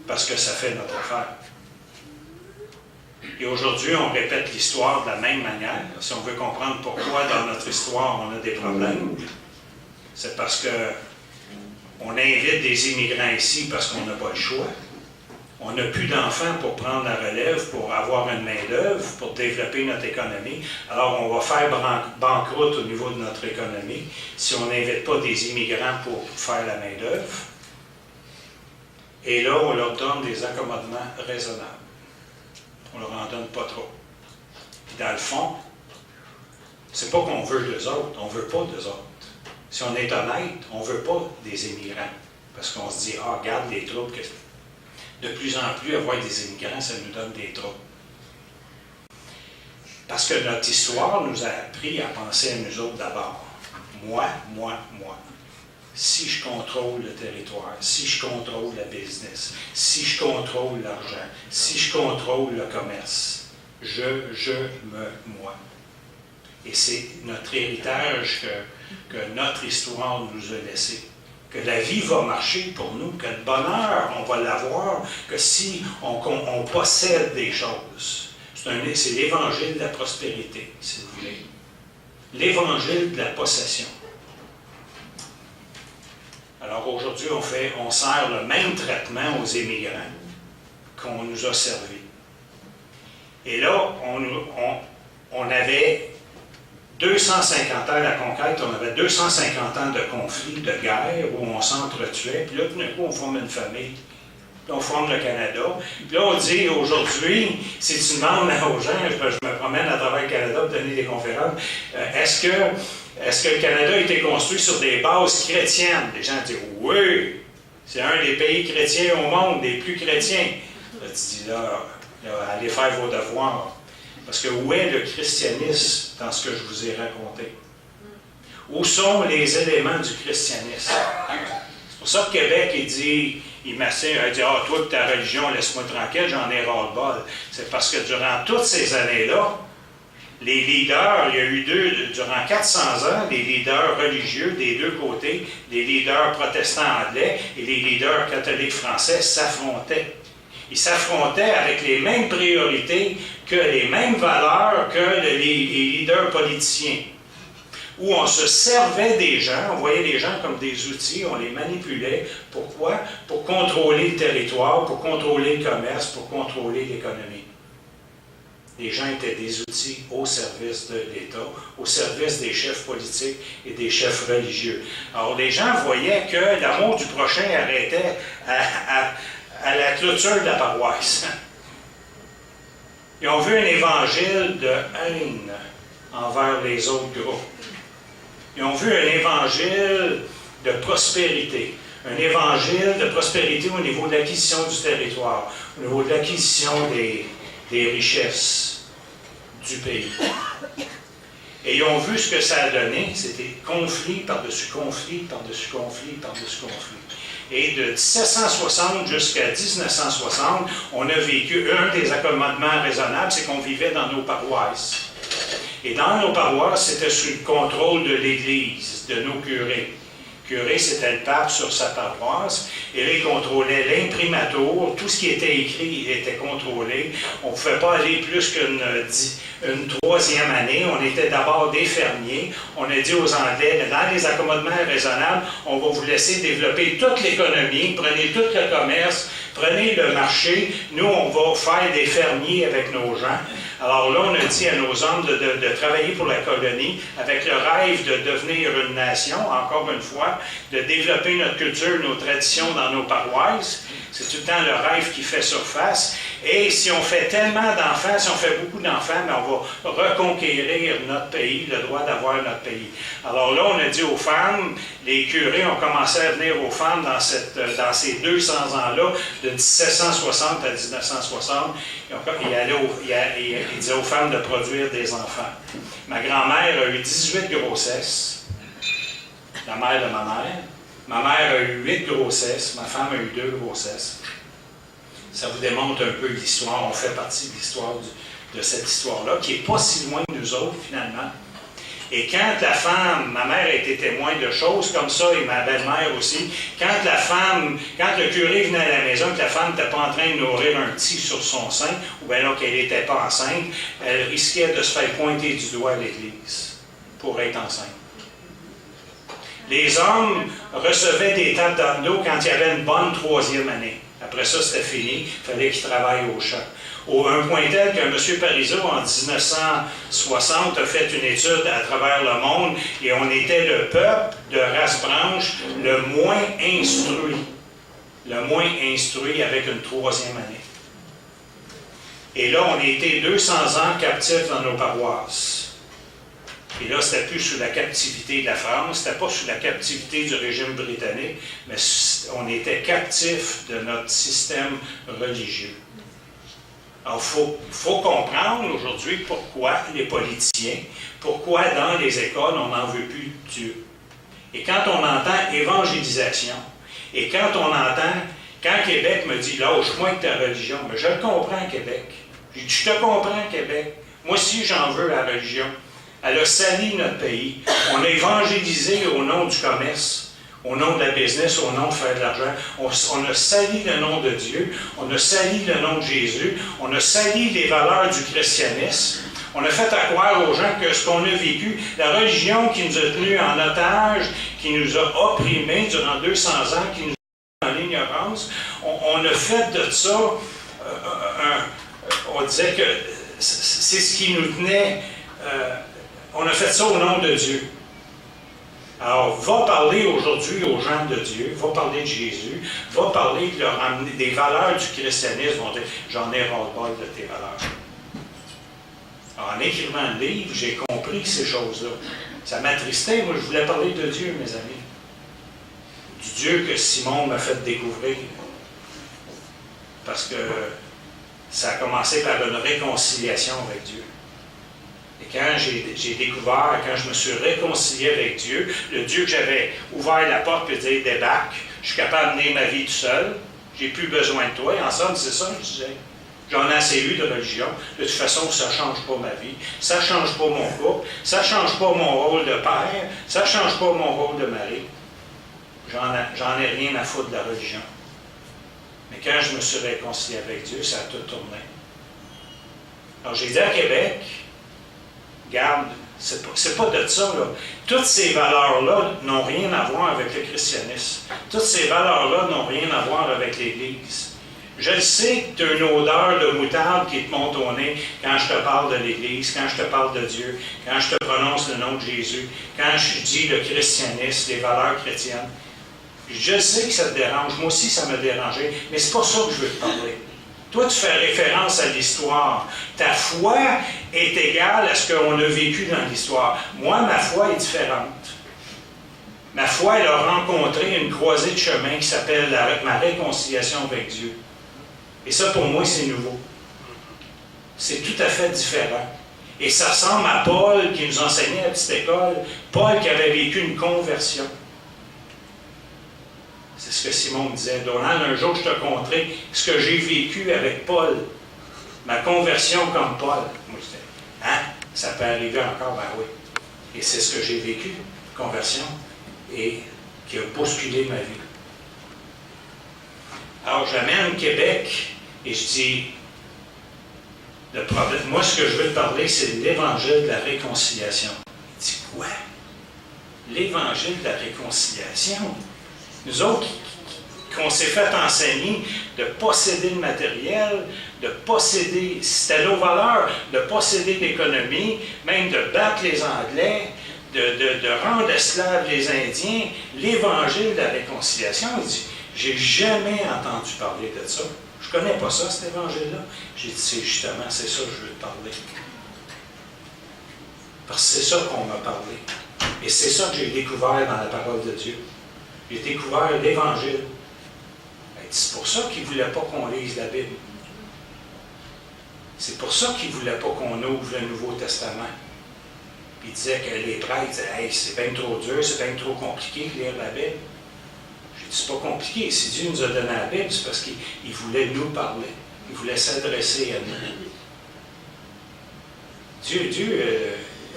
parce que ça fait notre affaire. Et aujourd'hui, on répète l'histoire de la même manière. Si on veut comprendre pourquoi dans notre histoire on a des problèmes, c'est parce qu'on invite des immigrants ici parce qu'on n'a pas le choix. On n'a plus d'enfants pour prendre la relève, pour avoir une main-d'œuvre, pour développer notre économie. Alors, on va faire banqueroute au niveau de notre économie si on n'invite pas des immigrants pour faire la main-d'œuvre. Et là, on leur donne des accommodements raisonnables. On ne leur en donne pas trop. Puis dans le fond, c'est pas qu'on veut d'eux autres, on ne veut pas d'eux autres. Si on est honnête, on ne veut pas des immigrants. Parce qu'on se dit, regarde les troubles que de plus en plus, avoir des immigrants, ça nous donne des troubles. Parce que notre histoire nous a appris à penser à nous autres d'abord. Moi. Si je contrôle le territoire, si je contrôle la business, si je contrôle l'argent, si je contrôle le commerce, moi. Et c'est notre héritage que notre histoire nous a laissé. Que la vie va marcher pour nous, que le bonheur, on va l'avoir, que si on possède des choses. C'est l'évangile de la prospérité, si vous voulez. L'évangile de la possession. Alors aujourd'hui, on sert le même traitement aux immigrants qu'on nous a servi. Et là, on avait 250 ans de la conquête, on avait 250 ans de conflits, de guerre, où on s'entretuait, puis là, tout d'un coup, on forme une famille. Puis on forme le Canada. Puis là, on dit aujourd'hui, si tu demandes aux gens, je me promène à travers le Canada pour donner des conférences, est-ce que le Canada a été construit sur des bases chrétiennes? Les gens disent oui, c'est un des pays chrétiens au monde, des plus chrétiens. Là, tu dis là, allez faire vos devoirs. Parce que où est le christianisme dans ce que je vous ai raconté? Où sont les éléments du christianisme? C'est pour ça que Québec, il dit, toi, ta religion, laisse-moi tranquille, j'en ai ras-le-bol. C'est parce que durant toutes ces années-là, les leaders, il y a eu durant 400 ans, les leaders religieux des deux côtés, les leaders protestants anglais et les leaders catholiques français s'affrontaient. Ils s'affrontaient avec les mêmes priorités, que les mêmes valeurs que les leaders politiciens. Où on se servait des gens, on voyait les gens comme des outils, on les manipulait. Pourquoi? Pour contrôler le territoire, pour contrôler le commerce, pour contrôler l'économie. Les gens étaient des outils au service de l'État, au service des chefs politiques et des chefs religieux. Alors les gens voyaient que l'amour du prochain arrêtait à la clôture de la paroisse. Ils ont vu un évangile de haine envers les autres groupes. Ils ont vu un évangile de prospérité. Un évangile de prospérité au niveau de l'acquisition du territoire, au niveau de l'acquisition des richesses du pays. Et ils ont vu ce que ça a donné. C'était conflit par-dessus conflit, par-dessus conflit, par-dessus conflit. Et de 1760 jusqu'à 1960, on a vécu un des accommodements raisonnables, c'est qu'on vivait dans nos paroisses. Et dans nos paroisses, c'était sous le contrôle de l'Église, de nos curés, curé, c'était le pape sur sa paroisse. Et là, il contrôlait l'imprimatur. Tout ce qui était écrit était contrôlé. On ne pouvait pas aller plus qu'une troisième année. On était d'abord des fermiers. On a dit aux Anglais, dans les accommodements raisonnables, on va vous laisser développer toute l'économie, prenez tout le commerce, prenez le marché. Nous, on va faire des fermiers avec nos gens. Alors là, on a dit à nos hommes de travailler pour la colonie avec le rêve de devenir une nation, encore une fois, de développer notre culture, nos traditions dans nos paroisses. C'est tout le temps le rêve qui fait surface. Et si on fait tellement d'enfants, si on fait beaucoup d'enfants, ben on va reconquérir notre pays, le droit d'avoir notre pays. Alors là, on a dit aux femmes, les curés ont commencé à venir aux femmes dans ces 200 ans-là, de 1760 à 1960. Il disait aux femmes de produire des enfants. Ma grand-mère a eu 18 grossesses, la mère de ma mère. Ma mère a eu 8 grossesses, ma femme a eu 2 grossesses. Ça vous démontre un peu l'histoire, on fait partie de l'histoire de cette histoire-là, qui n'est pas si loin de nous autres, finalement. Et quand la femme, ma mère a été témoin de choses comme ça, et ma belle-mère aussi, quand le curé venait à la maison, que la femme n'était pas en train de nourrir un petit sur son sein, ou bien là qu'elle n'était pas enceinte, elle risquait de se faire pointer du doigt à l'église pour être enceinte. Les hommes recevaient des tapes dans le dos quand il y avait une bonne troisième année. Après ça, c'était fini. Il fallait qu'ils travaillent au champ. Un point tel qu'un M. Parizeau, en 1960, a fait une étude à travers le monde et on était le peuple de race blanche le moins instruit. Le moins instruit avec une troisième année. Et là, on a été 200 ans captifs dans nos paroisses. Et là, c'était plus sous la captivité de la France, c'était pas sous la captivité du régime britannique, mais on était captifs de notre système religieux. Alors, il faut comprendre aujourd'hui pourquoi les politiciens, pourquoi dans les écoles, on n'en veut plus de Dieu. Et quand on entend évangélisation, et quand Québec me dit « lâche-moi avec ta religion », mais je le comprends, Québec. Je dis « je te comprends, Québec. Moi aussi, j'en veux la religion. » Elle a sali notre pays. On a évangélisé au nom du commerce, au nom de la business, au nom de faire de l'argent. On a sali le nom de Dieu, on a sali le nom de Jésus, on a sali les valeurs du christianisme. On a fait à croire aux gens que ce qu'on a vécu, la religion qui nous a tenus en otage, qui nous a opprimés durant 200 ans, qui nous a mis dans l'ignorance, on a fait de ça, on disait que c'est ce qui nous tenait... on a fait ça au nom de Dieu. Alors, va parler aujourd'hui aux gens de Dieu, va parler de Jésus, va parler de leur amener des valeurs du christianisme. Vont dire, j'en ai ras-le-bol de tes valeurs. Alors, en écrivant le livre, j'ai compris ces choses-là. Ça m'attristait, moi je voulais parler de Dieu, mes amis. Du Dieu que Simon m'a fait découvrir. Parce que ça a commencé par une réconciliation avec Dieu. Et quand j'ai découvert, quand je me suis réconcilié avec Dieu, le Dieu que j'avais ouvert la porte et dit « débarque, je suis capable de mener ma vie tout seul, j'ai plus besoin de toi. » Et en somme, c'est ça que je disais. J'en ai assez eu de religion. De toute façon, ça ne change pas ma vie. Ça ne change pas mon couple. Ça ne change pas mon rôle de père. Ça ne change pas mon rôle de mari. J'en ai rien à foutre de la religion. Mais quand je me suis réconcilié avec Dieu, ça a tout tourné. Alors j'ai dit à Québec, regarde, c'est pas de ça, là. Toutes ces valeurs-là n'ont rien à voir avec le christianisme. Toutes ces valeurs-là n'ont rien à voir avec l'Église. Je le sais que tu as une odeur de moutarde qui te monte au nez quand je te parle de l'Église, quand je te parle de Dieu, quand je te prononce le nom de Jésus, quand je dis le christianisme, les valeurs chrétiennes. Je sais que ça te dérange. Moi aussi, ça me dérangeait. Mais c'est pas ça que je veux te parler. Toi, tu fais référence à l'histoire. Ta foi est égale à ce qu'on a vécu dans l'histoire. Moi, ma foi est différente. Ma foi, elle a rencontré une croisée de chemin qui s'appelle ma réconciliation avec Dieu. Et ça, pour moi, c'est nouveau. C'est tout à fait différent. Et ça ressemble à Paul qui nous enseignait à la petite école. Paul qui avait vécu une conversion. C'est ce que Simon me disait. Donald, un jour, je te conterai ce que j'ai vécu avec Paul. Ma conversion comme Paul. Moi, je disais, hein? Ça peut arriver encore? Ben oui. Et c'est ce que j'ai vécu, conversion. Et qui a bousculé ma vie. Alors, j'amène Québec et je dis, le problème, moi, ce que je veux te parler, c'est l'évangile de la réconciliation. Il dit, quoi? L'évangile de la réconciliation? Nous autres, qu'on s'est fait enseigner de posséder le matériel, de posséder, c'était nos valeurs, de posséder l'économie, même de battre les Anglais, de rendre esclaves les Indiens, l'évangile de la réconciliation. Il dit, j'ai jamais entendu parler de ça. Je ne connais pas ça, cet évangile-là. J'ai dit, c'est justement, c'est ça que je veux te parler. Parce que c'est ça qu'on m'a parlé. Et c'est ça que j'ai découvert dans la parole de Dieu. J'ai découvert l'Évangile. C'est pour ça qu'il ne voulait pas qu'on lise la Bible. C'est pour ça qu'il ne voulait pas qu'on ouvre le Nouveau Testament. Puis il disait que les prêtres disaient, hey, c'est bien trop dur, c'est bien trop compliqué de lire la Bible. J'ai dit, c'est pas compliqué. Si Dieu nous a donné la Bible, c'est parce qu'il voulait nous parler. Il voulait s'adresser à nous.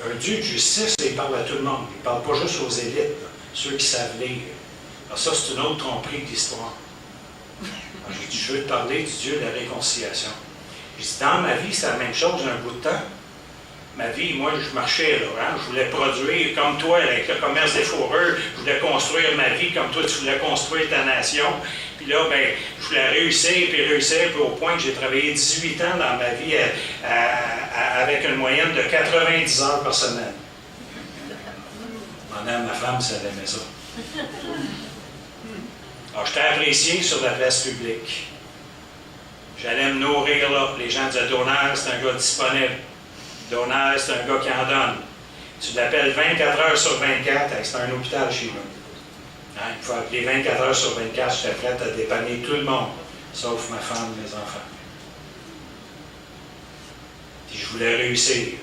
Un Dieu de justice, il parle à tout le monde. Il ne parle pas juste aux élites, là, ceux qui savent lire. Alors ça, c'est une autre tromperie de l'histoire. J'ai dit, je veux te parler du Dieu de la réconciliation. J'ai dit, dans ma vie, c'est la même chose un bout de temps. Ma vie, moi, je marchais là, hein? Je voulais produire comme toi avec le commerce des fourrures. Je voulais construire ma vie comme toi, tu voulais construire ta nation. Puis là, ben, je voulais réussir, puis au point que j'ai travaillé 18 ans dans ma vie avec une moyenne de 90 heures par semaine. Ma femme, ça aimait ça. Alors, j'étais apprécié sur la place publique. J'allais me nourrir là. Les gens disaient, Donald, c'est un gars disponible. Donald, c'est un gars qui en donne. Tu l'appelles 24 heures sur 24, c'est un hôpital chez nous. Hein, il faut appeler 24 heures sur 24, j'étais prête à dépanner tout le monde, sauf ma femme et mes enfants. Puis je voulais réussir.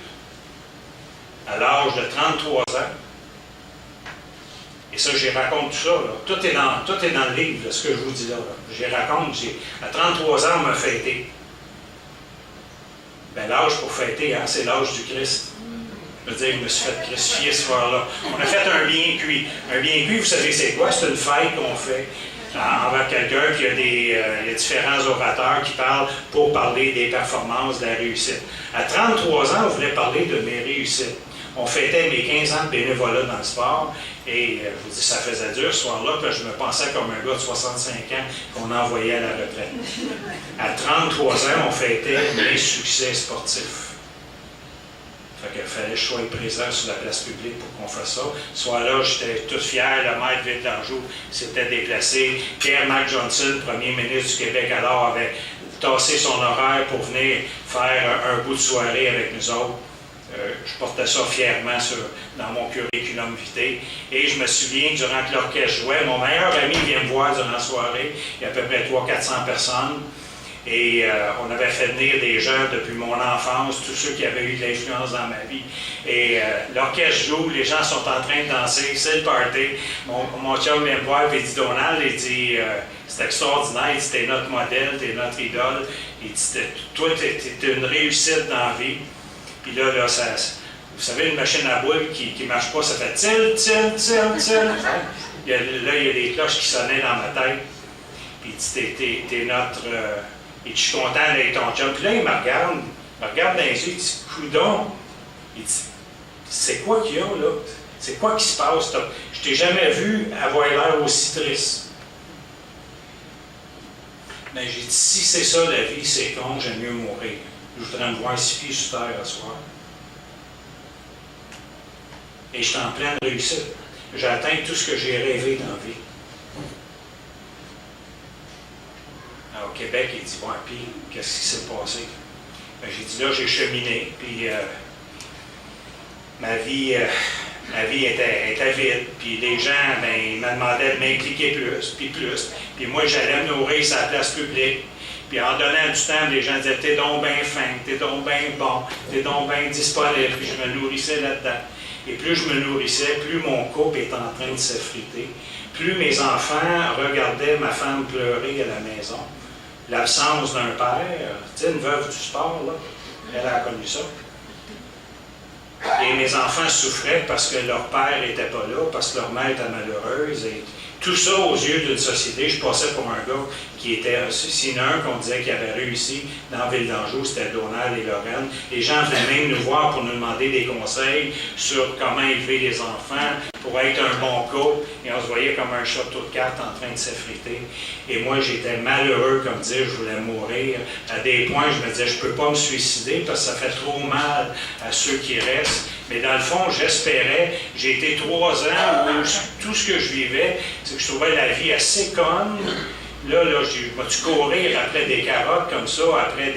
À l'âge de 33 ans, et ça, j'y raconte tout ça, là. Tout est dans le livre, là, ce que je vous dis là. J'y raconte, à 33 ans, on m'a fêté. Ben, l'âge pour fêter, hein, c'est l'âge du Christ. Je veux dire, je me suis fait crucifier ce soir-là. On a fait un bien cuit. Un bien cuit, vous savez c'est quoi? C'est une fête qu'on fait envers quelqu'un, puis il y a différents orateurs qui parlent pour parler des performances, de la réussite. À 33 ans, on voulait parler de mes réussites. On fêtait mes 15 ans de bénévolat dans le sport, et je vous dis, ça faisait dur ce soir-là, puis je me pensais comme un gars de 65 ans qu'on envoyait à la retraite. À 33 ans, on fêtait mes succès sportifs. Fait qu'il fallait que je sois présent sur la place publique pour qu'on fasse ça. Ce soir-là, j'étais tout fier, le maître Ville-d'Anjou s'était déplacé. Pierre-Marc Johnson, premier ministre du Québec alors, avait tassé son horaire pour venir faire un bout de soirée avec nous autres. Je portais ça fièrement dans mon curriculum vitae. Et je me souviens, durant que l'orchestre jouait, mon meilleur ami vient me voir durant la soirée. Il y a à peu près 300-400 personnes. Et on avait fait venir des gens depuis mon enfance, tous ceux qui avaient eu de l'influence dans ma vie. Et l'orchestre joue, les gens sont en train de danser, c'est le party. Mon chum vient me voir et il dit, Donald, il dit, c'est extraordinaire, il dit, t'es notre modèle, t'es notre idole. Il dit, toi, t'es une réussite dans la vie. Puis là, vous savez, une machine à boules qui ne marche pas, ça fait til, til, til, til. Là, il y a des cloches qui sonnaient dans ma tête. Puis il dit, t'es notre... et je suis content d'être ton chum. Puis là, il me regarde dans les yeux, il dit, coudon. Il dit, c'est quoi qu'il y a là? C'est quoi qui se passe? Je t'ai jamais vu avoir l'air aussi triste. Mais j'ai dit, si c'est ça la vie, c'est con, j'aime mieux mourir. Je voudrais me voir 6 pieds sur terre ce soir. Et je suis en pleine réussite. J'ai atteint tout ce que j'ai rêvé dans la vie. Alors, au Québec, il dit, bon, puis, qu'est-ce qui s'est passé? Ben, j'ai dit, là, j'ai cheminé, puis ma vie était vide, puis les gens, ben, ils me demandaient de m'impliquer plus. Puis moi, j'allais me nourrir sur la place publique. Puis en donnant du temps, les gens disaient, t'es donc bien fin, t'es donc bien bon, t'es donc bien disponible. Puis je me nourrissais là-dedans. Et plus je me nourrissais, plus mon couple est en train de s'effriter. Plus mes enfants regardaient ma femme pleurer à la maison. L'absence d'un père, tu sais, une veuve du sport, là, elle a connu ça. Et mes enfants souffraient parce que leur père n'était pas là, parce que leur mère était malheureuse. Et tout ça, aux yeux d'une société, je passais pour un gars qui était... S'il y en a un qu'on disait qu'il avait réussi dans Ville d'Anjou, c'était Donald et Lorraine. Les gens venaient même nous voir pour nous demander des conseils sur comment élever les enfants, pour être un bon couple. Et on se voyait comme un château de cartes en train de s'effriter. Et moi, j'étais malheureux, comme dire, je voulais mourir. À des points, je me disais, je ne peux pas me suicider parce que ça fait trop mal à ceux qui restent. Mais dans le fond, j'espérais, j'ai été 3 ans où tout ce que je vivais, c'est que je trouvais la vie assez conne. Là, je vais-tu courir après des carottes comme ça, après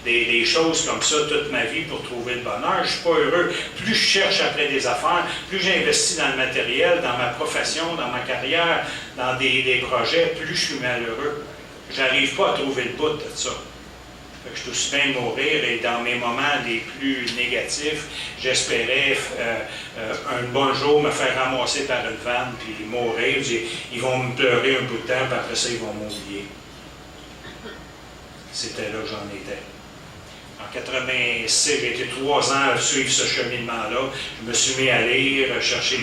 des choses comme ça toute ma vie pour trouver le bonheur? Je ne suis pas heureux. Plus je cherche après des affaires, plus j'investis dans le matériel, dans ma profession, dans ma carrière, dans des projets, plus je suis malheureux. Je n'arrive pas à trouver le bout de ça. Fait que je suis aussi bien de mourir et dans mes moments les plus négatifs, j'espérais un bon jour me faire ramasser par une vanne puis mourir. Ils vont me pleurer un bout de temps, puis après ça, ils vont m'oublier. C'était là que j'en étais. En 86, j'ai été 3 ans à suivre ce cheminement-là. Je me suis mis à lire, chercher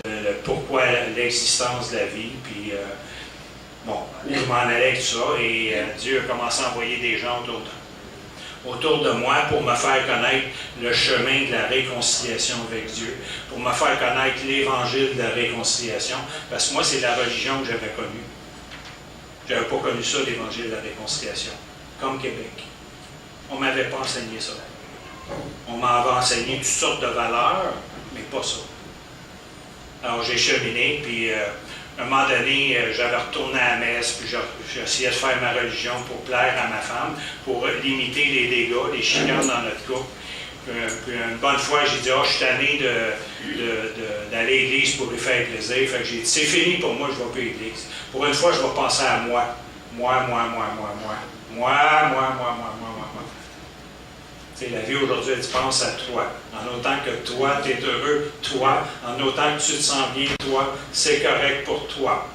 le pourquoi l'existence de la vie, puis bon, où je m'en allais avec tout ça, et Dieu a commencé à envoyer des gens autour de moi pour me faire connaître le chemin de la réconciliation avec Dieu, pour me faire connaître l'évangile de la réconciliation, parce que moi, c'est la religion que j'avais connue. Je n'avais pas connu ça, l'évangile de la réconciliation, comme Québec. On ne m'avait pas enseigné ça. On m'avait enseigné toutes sortes de valeurs, mais pas ça. Alors, j'ai cheminé, puis à un moment donné, j'avais retourné à la messe, puis j'essayais de faire ma religion pour plaire à ma femme, pour limiter les dégâts, les chicanes dans notre couple. Puis une bonne fois, j'ai dit, je suis tanné d'aller à l'église pour lui faire plaisir. Fait que j'ai dit, c'est fini pour moi, je ne vais plus à l'église. Pour une fois, je vais penser à moi. Moi. Tu sais, la vie aujourd'hui, elle pense à toi. En autant que toi, tu es heureux, toi. En autant que tu te sens bien, toi, c'est correct pour toi.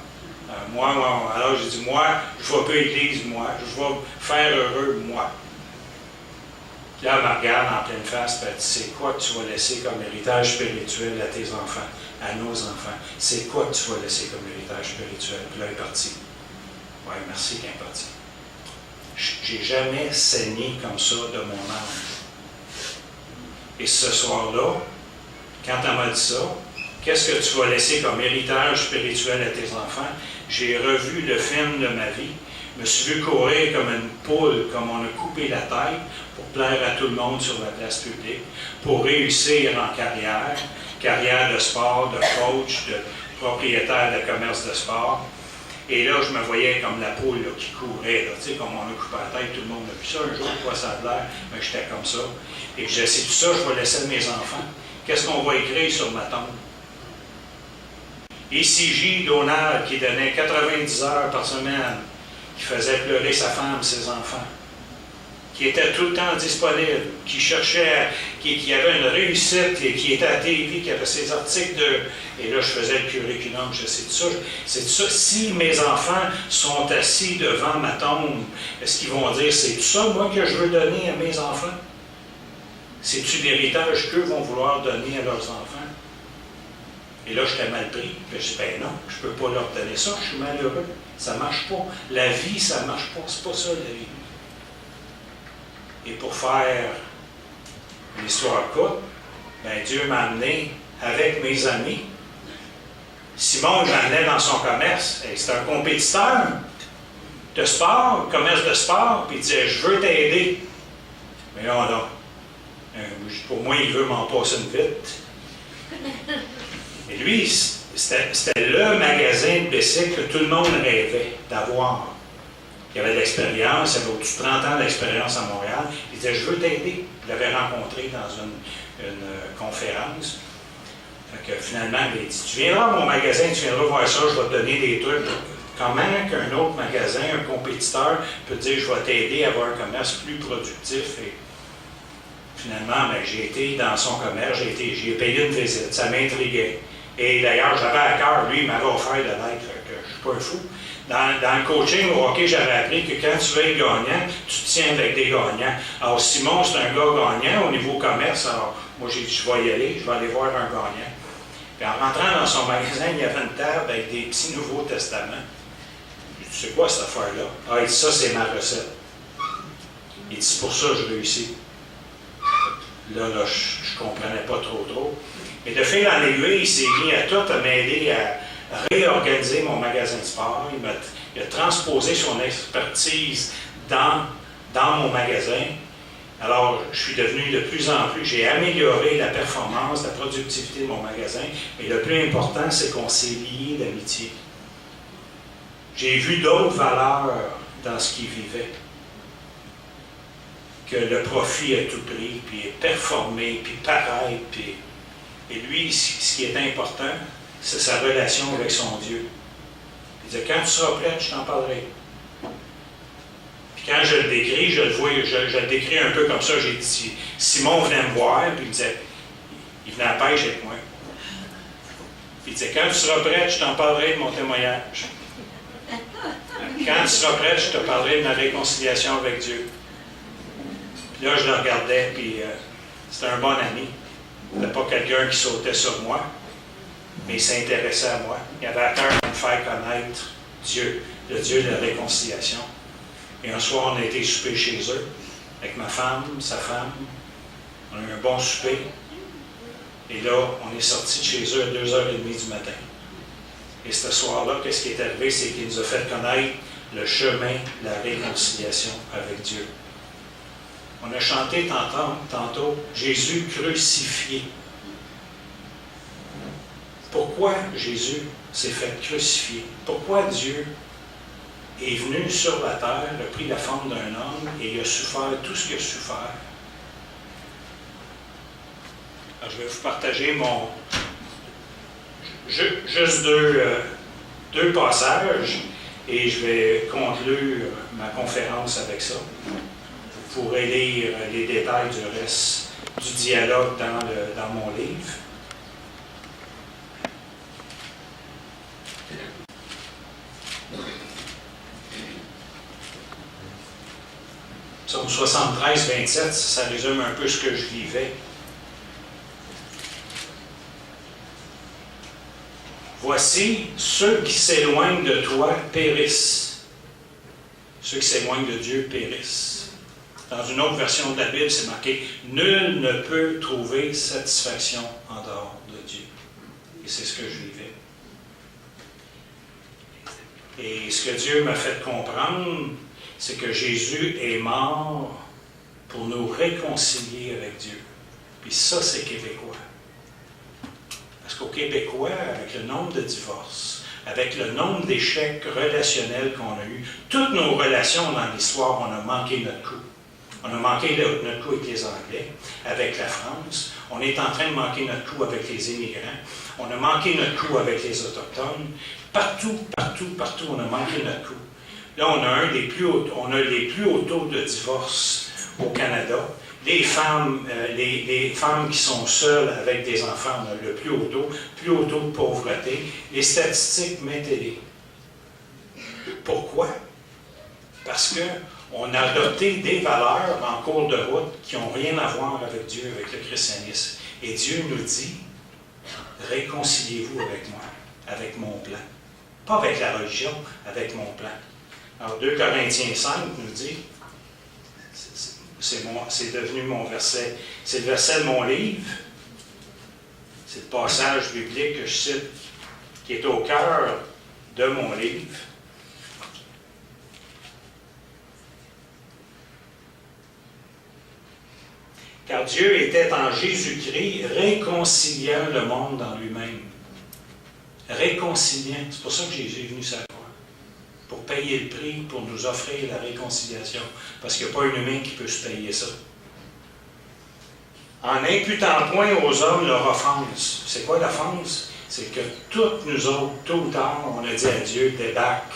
Alors j'ai dit, moi, je ne vais pas à l'église, moi. Je vais faire heureux, moi. Puis là, elle me regarde en pleine face, puis elle dit, c'est quoi que tu vas laisser comme héritage spirituel à tes enfants, à nos enfants? C'est quoi que tu vas laisser comme héritage spirituel? Puis là, elle est partie. Oui, merci qu'elle est partie. J'ai jamais saigné comme ça de mon âme. Et ce soir-là, quand elle m'a dit ça, qu'est-ce que tu vas laisser comme héritage spirituel à tes enfants? J'ai revu le film de ma vie. Je me suis vu courir comme une poule, comme on a coupé la tête, pour plaire à tout le monde sur la place publique, pour réussir en carrière de sport, de coach, de propriétaire de commerce de sport. Et là, je me voyais comme la poule là, qui courait, là, tu sais, comme on a coupé la tête, tout le monde a vu ça un jour, quoi ça a l'air, mais j'étais comme ça. Et puis, c'est tout ça, je vais laisser à mes enfants. Qu'est-ce qu'on va écrire sur ma tombe? ECJ Donald, qui donnait 90 heures par semaine, qui faisait pleurer sa femme, ses enfants, qui était tout le temps disponible, qui cherchait, qui avait une réussite, qui était à TV, qui avait ses articles de... Et là, je faisais le curriculum, c'est tout ça. Si mes enfants sont assis devant ma tombe, est-ce qu'ils vont dire, c'est tout ça, moi, que je veux donner à mes enfants? C'est-tu l'héritage qu'eux vont vouloir donner à leurs enfants? Et là, j'étais mal pris. Puis je dis, ben non, je ne peux pas leur donner ça, je suis malheureux. Ça ne marche pas. La vie, ça ne marche pas. C'est pas ça, la vie. Et pour faire une histoire courte, ben Dieu m'a amené avec mes amis. Simon m'amenait dans son commerce. C'était un compétiteur de sport, commerce de sport, puis il disait, je veux t'aider. Mais là, pour moi, il veut m'en passer une vite. Et lui, c'était le magasin de bicycles que tout le monde rêvait d'avoir. Il avait de l'expérience, il avait au-dessus de 30 ans d'expérience à Montréal. Il disait, je veux t'aider. Je l'avais rencontré dans une conférence. Fait que finalement, il dit, tu viendras à mon magasin, tu viendras voir ça, je vais te donner des trucs. Comment qu'un autre magasin, un compétiteur, peut te dire, je vais t'aider à avoir un commerce plus productif. Et finalement, ben, j'ai été dans son commerce, j'ai payé une visite, ça m'intriguait. Et d'ailleurs, j'avais à cœur, lui, il m'avait offert de l'aide, fait que je ne suis pas un fou. Dans le coaching au hockey, j'avais appris que quand tu veux être gagnant, tu te tiens avec des gagnants. Alors, Simon, c'est un gars gagnant au niveau commerce. Alors, moi, j'ai dit, je vais y aller, je vais aller voir un gagnant. Puis en rentrant dans son magasin, il y avait une table avec des petits Nouveaux Testaments. Je dis, tu sais quoi cette affaire-là? Ah, il dit, ça, c'est ma recette. Il dit, c'est pour ça que je réussis. Là, je ne comprenais pas trop. Mais de fil en aiguille, il s'est mis à tout, à m'aider à réorganiser mon magasin de sport. Il a transposé son expertise dans mon magasin. Alors, je suis devenu de plus en plus, j'ai amélioré la performance, la productivité de mon magasin. Mais le plus important, c'est qu'on s'est liés d'amitié. J'ai vu d'autres valeurs dans ce qu'il vivait. Que le profit à tout prix, puis performer, puis paraître. Et lui, ce qui est important, c'est sa relation avec son Dieu. Il dit, quand tu seras prêt, je t'en parlerai. Puis quand je le décris, je le décris un peu comme ça. J'ai dit, Simon venait me voir, puis il disait, il venait à la pêche avec moi. Puis il disait, quand tu seras prêt, je t'en parlerai de mon témoignage. Quand tu seras prêt, je te parlerai de ma réconciliation avec Dieu. Puis là, je le regardais, puis c'était un bon ami. C'était pas quelqu'un qui sautait sur moi, mais il s'intéressait à moi. Il avait à cœur de me faire connaître Dieu, le Dieu de la réconciliation. Et un soir, on a été souper chez eux, avec ma femme, sa femme. On a eu un bon souper. Et là, on est sorti de chez eux à 2h30 du matin. Et ce soir-là, qu'est-ce qui est arrivé? C'est qu'il nous a fait connaître le chemin de la réconciliation avec Dieu. On a chanté tantôt Jésus crucifié. Pourquoi Jésus s'est fait crucifier? Pourquoi Dieu est venu sur la terre, a pris la forme d'un homme et il a souffert tout ce qu'il a souffert? Alors, je vais vous partager juste deux passages et je vais conclure ma conférence avec ça. Vous pourrez lire les détails du reste du dialogue dans mon livre. Psaume 73, 27, ça résume un peu ce que je vivais. Voici, ceux qui s'éloignent de toi périssent. Ceux qui s'éloignent de Dieu périssent. Dans une autre version de la Bible, c'est marqué « Nul ne peut trouver satisfaction en dehors de Dieu ». Et c'est ce que je vivais. Et ce que Dieu m'a fait comprendre, c'est que Jésus est mort pour nous réconcilier avec Dieu. Puis ça, c'est québécois. Parce qu'au Québécois, avec le nombre de divorces, avec le nombre d'échecs relationnels qu'on a eus, toutes nos relations dans l'histoire, on a manqué notre coup. On a manqué notre coup avec les Anglais, avec la France. On est en train de manquer notre coup avec les immigrants. On a manqué notre coup avec les Autochtones. Partout, on a manqué notre coup. Là, on a les plus hauts taux de divorce au Canada. Les femmes qui sont seules avec des enfants, on a le plus haut taux de pauvreté. Les statistiques, mettez-les. Pourquoi? Parce qu'on a adopté des valeurs en cours de route qui n'ont rien à voir avec Dieu, avec le christianisme. Et Dieu nous dit, réconciliez-vous avec moi, avec mon plan. Pas avec la religion, avec mon plan. Alors 2 Corinthiens 5 nous dit, c'est devenu mon verset, c'est le verset de mon livre, c'est le passage biblique que je cite, qui est au cœur de mon livre. Car Dieu était en Jésus-Christ réconciliant le monde en lui-même. Réconciliant. C'est pour ça que Jésus est venu sur la croix. Pour payer le prix, pour nous offrir la réconciliation. Parce qu'il n'y a pas un humain qui peut se payer ça. En n'imputant point aux hommes leur offense. C'est quoi l'offense? C'est que toutes nous autres, tôt ou tard, on a dit à Dieu, débarque,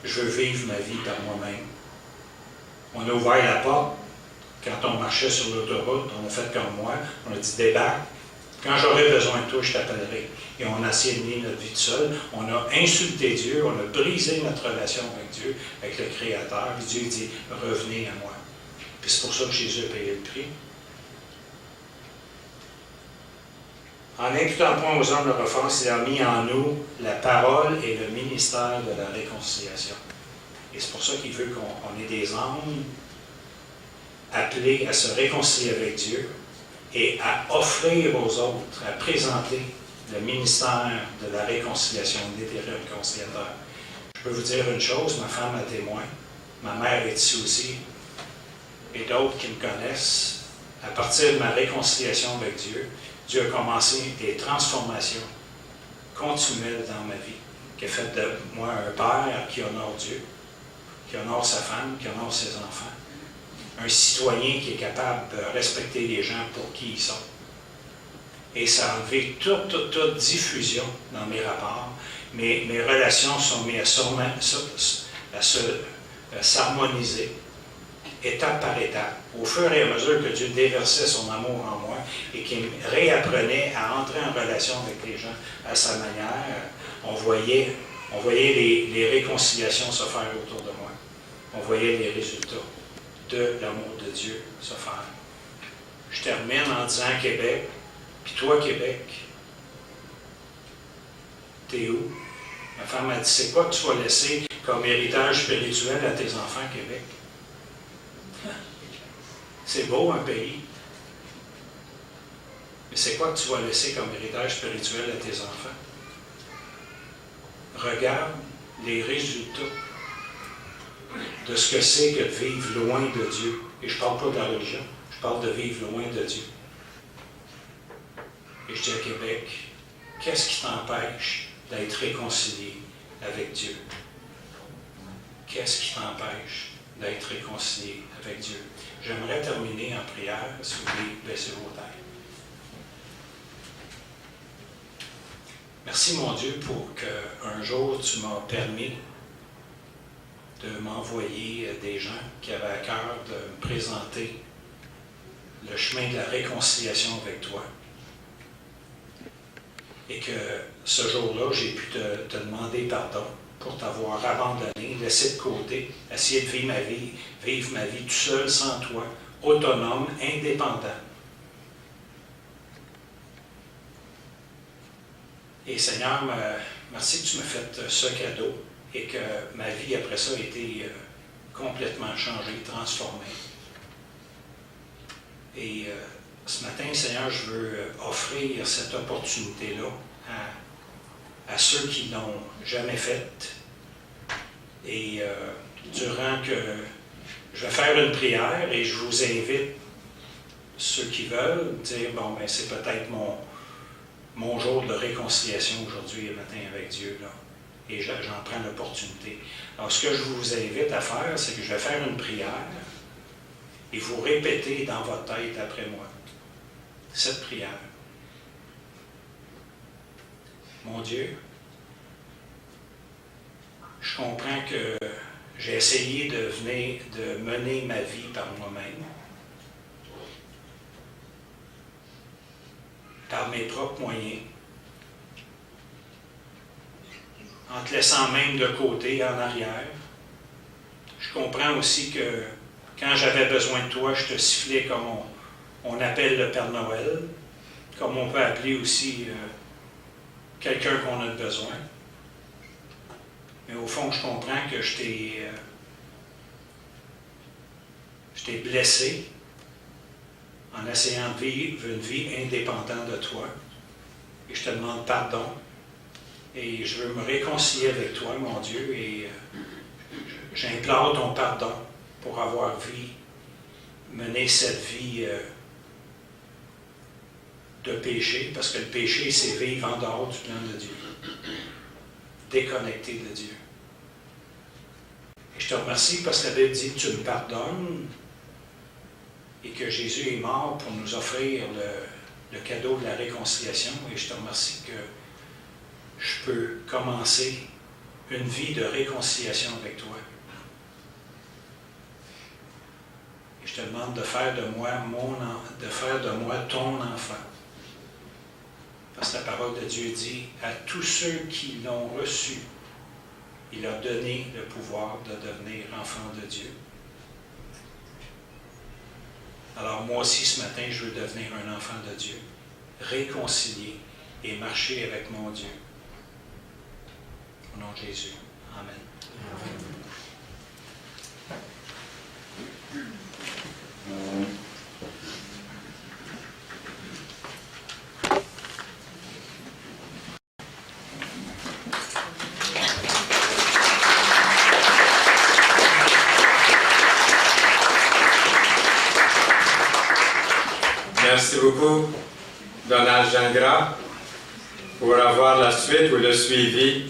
je veux vivre ma vie par moi-même. On a ouvert la porte. Quand on marchait sur l'autoroute, on a fait comme moi, on a dit débarque, Quand j'aurai besoin de toi, je t'appellerai. Et on a essayé de mener notre vie tout seul. On a insulté Dieu, on a brisé notre relation avec Dieu, avec le Créateur. Puis Dieu dit, revenez à moi. Puis c'est pour ça que Jésus a payé le prix. En imputant point aux hommes leur offense, il a mis en nous la parole et le ministère de la réconciliation. Et c'est pour ça qu'il veut qu'on ait des âmes appelés à se réconcilier avec Dieu et à offrir aux autres, à présenter le ministère de la réconciliation, des réconciliateurs. Je peux vous dire une chose, ma femme a témoin, ma mère est ici aussi, et d'autres qui me connaissent. À partir de ma réconciliation avec Dieu, Dieu a commencé des transformations continuelles dans ma vie, qui a fait de moi un père qui honore Dieu, qui honore sa femme, qui honore ses enfants. Un citoyen qui est capable de respecter les gens pour qui ils sont. Et ça a enlevé toute diffusion dans mes rapports. Mes relations sont mises à s'harmoniser, étape par étape, au fur et à mesure que Dieu déversait son amour en moi et qu'il me réapprenait à entrer en relation avec les gens à sa manière. On voyait les réconciliations se faire autour de moi. On voyait les résultats de l'amour de Dieu se faire. Je termine en disant Québec, puis toi Québec, t'es où? Ma femme m'a dit, c'est quoi que tu vas laisser comme héritage spirituel à tes enfants Québec? C'est beau un pays, mais c'est quoi que tu vas laisser comme héritage spirituel à tes enfants? Regarde les résultats de ce que c'est que de vivre loin de Dieu. Et je ne parle pas de la religion, je parle de vivre loin de Dieu. Et je dis à Québec, qu'est-ce qui t'empêche d'être réconcilié avec Dieu? Qu'est-ce qui t'empêche d'être réconcilié avec Dieu? J'aimerais terminer en prière, si vous voulez baisser vos têtes. Merci mon Dieu pour qu'un jour tu m'as permis de m'envoyer des gens qui avaient à cœur de me présenter le chemin de la réconciliation avec toi. Et que ce jour-là, j'ai pu te demander pardon pour t'avoir abandonné, laissé de côté, essayer de vivre ma vie tout seul, sans toi, autonome, indépendant. Et Seigneur, merci que tu m'as fait ce cadeau et que ma vie après ça a été complètement changée, transformée. Et ce matin, Seigneur, je veux offrir cette opportunité-là à ceux qui ne l'ont jamais faite. Et durant que je vais faire une prière et je vous invite, ceux qui veulent, dire, bon, ben c'est peut-être mon jour de réconciliation aujourd'hui et matin avec Dieu, là. Et j'en prends l'opportunité. Alors, ce que je vous invite à faire, c'est que je vais faire une prière et vous répétez dans votre tête après moi cette prière. Mon Dieu, je comprends que j'ai essayé de mener ma vie par moi-même, par mes propres moyens, en te laissant même de côté, en arrière. Je comprends aussi que quand j'avais besoin de toi, je te sifflais comme on appelle le Père Noël, comme on peut appeler aussi quelqu'un qu'on a besoin. Mais au fond, je comprends que je t'ai blessé en essayant de vivre une vie indépendante de toi. Et je te demande pardon. Et je veux me réconcilier avec toi, mon Dieu, et j'implore ton pardon pour avoir mené cette vie de péché, parce que le péché, c'est vivre en dehors du plan de Dieu, déconnecté de Dieu. Et je te remercie parce que la Bible dit que tu me pardonnes et que Jésus est mort pour nous offrir le cadeau de la réconciliation. Et je te remercie que je peux commencer une vie de réconciliation avec toi. Et je te demande de faire de moi ton enfant. Parce que la parole de Dieu dit, à tous ceux qui l'ont reçu, il a donné le pouvoir de devenir enfant de Dieu. Alors moi aussi ce matin, je veux devenir un enfant de Dieu, réconcilié et marcher avec mon Dieu. Au nom de Jésus. Amen. Merci beaucoup, Donald Gingras, pour avoir la suite ou le suivi.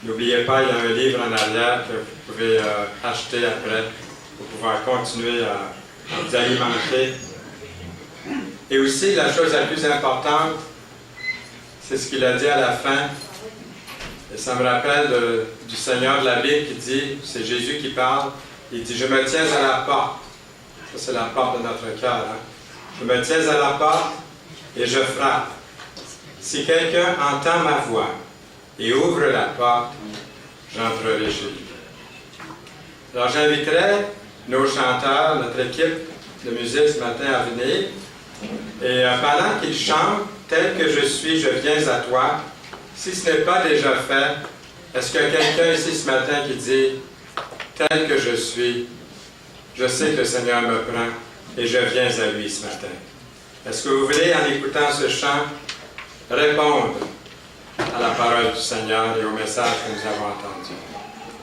N'oubliez pas, il y a un livre en arrière que vous pouvez acheter après pour pouvoir continuer à vous alimenter. Et aussi, la chose la plus importante, c'est ce qu'il a dit à la fin. Et ça me rappelle du Seigneur de la Bible qui dit, c'est Jésus qui parle, il dit « Je me tiens à la porte ». Ça, c'est la porte de notre cœur. Hein? Je me tiens à la porte et je frappe. Si quelqu'un entend ma voix et ouvre la porte, j'entrerai chez lui. Alors j'inviterai nos chanteurs, notre équipe de musique ce matin à venir. Et pendant qu'ils chantent, tel que je suis, je viens à toi. Si ce n'est pas déjà fait, est-ce qu'il y a quelqu'un ici ce matin qui dit, tel que je suis, je sais que le Seigneur me prend et je viens à lui ce matin. Est-ce que vous voulez, en écoutant ce chant, répondre à la parole du Seigneur et au message que nous avons entendu?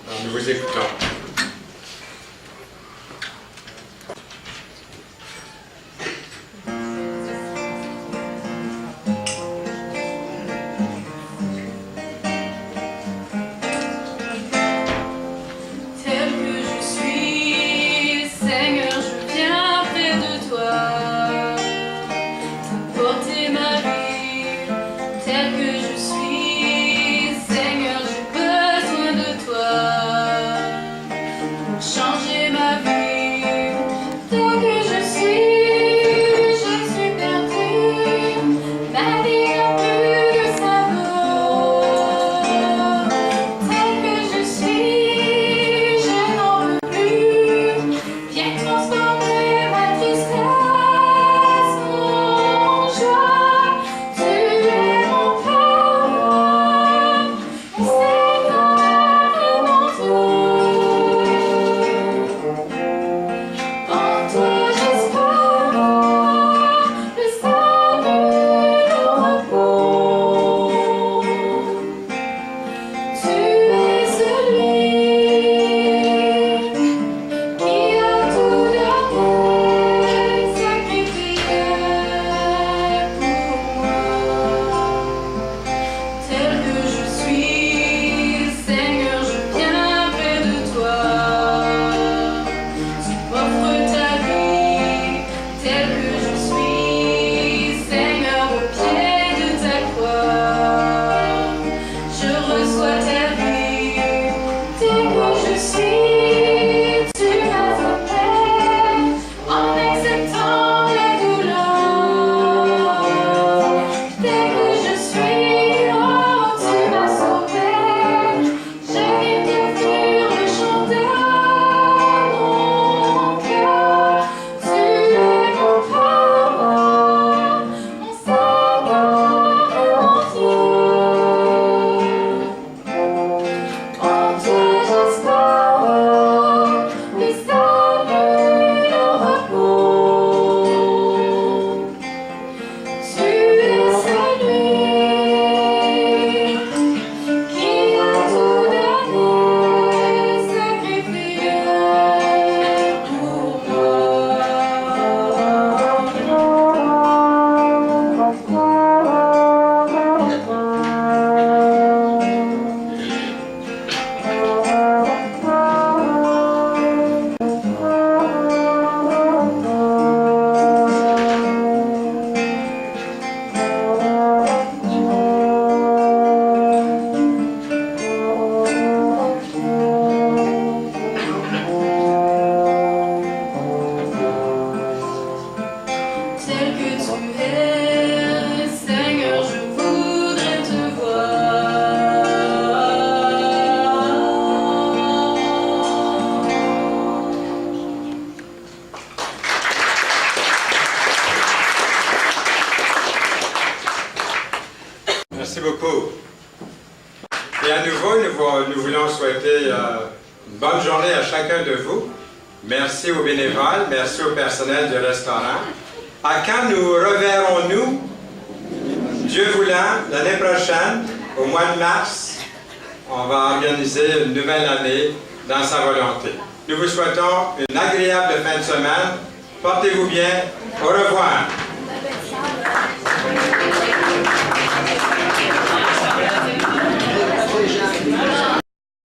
Alors, nous vous écoutons. Seigneur, j'ai besoin de toi. beaucoup. Et à nouveau, nous voulons souhaiter une bonne journée à chacun de vous. Merci aux bénévoles, merci au personnel du restaurant. À quand nous reverrons-nous, Dieu voulant, l'année prochaine, au mois de mars, on va organiser une nouvelle année dans sa volonté. Nous vous souhaitons une agréable fin de semaine. Portez-vous bien. Au revoir.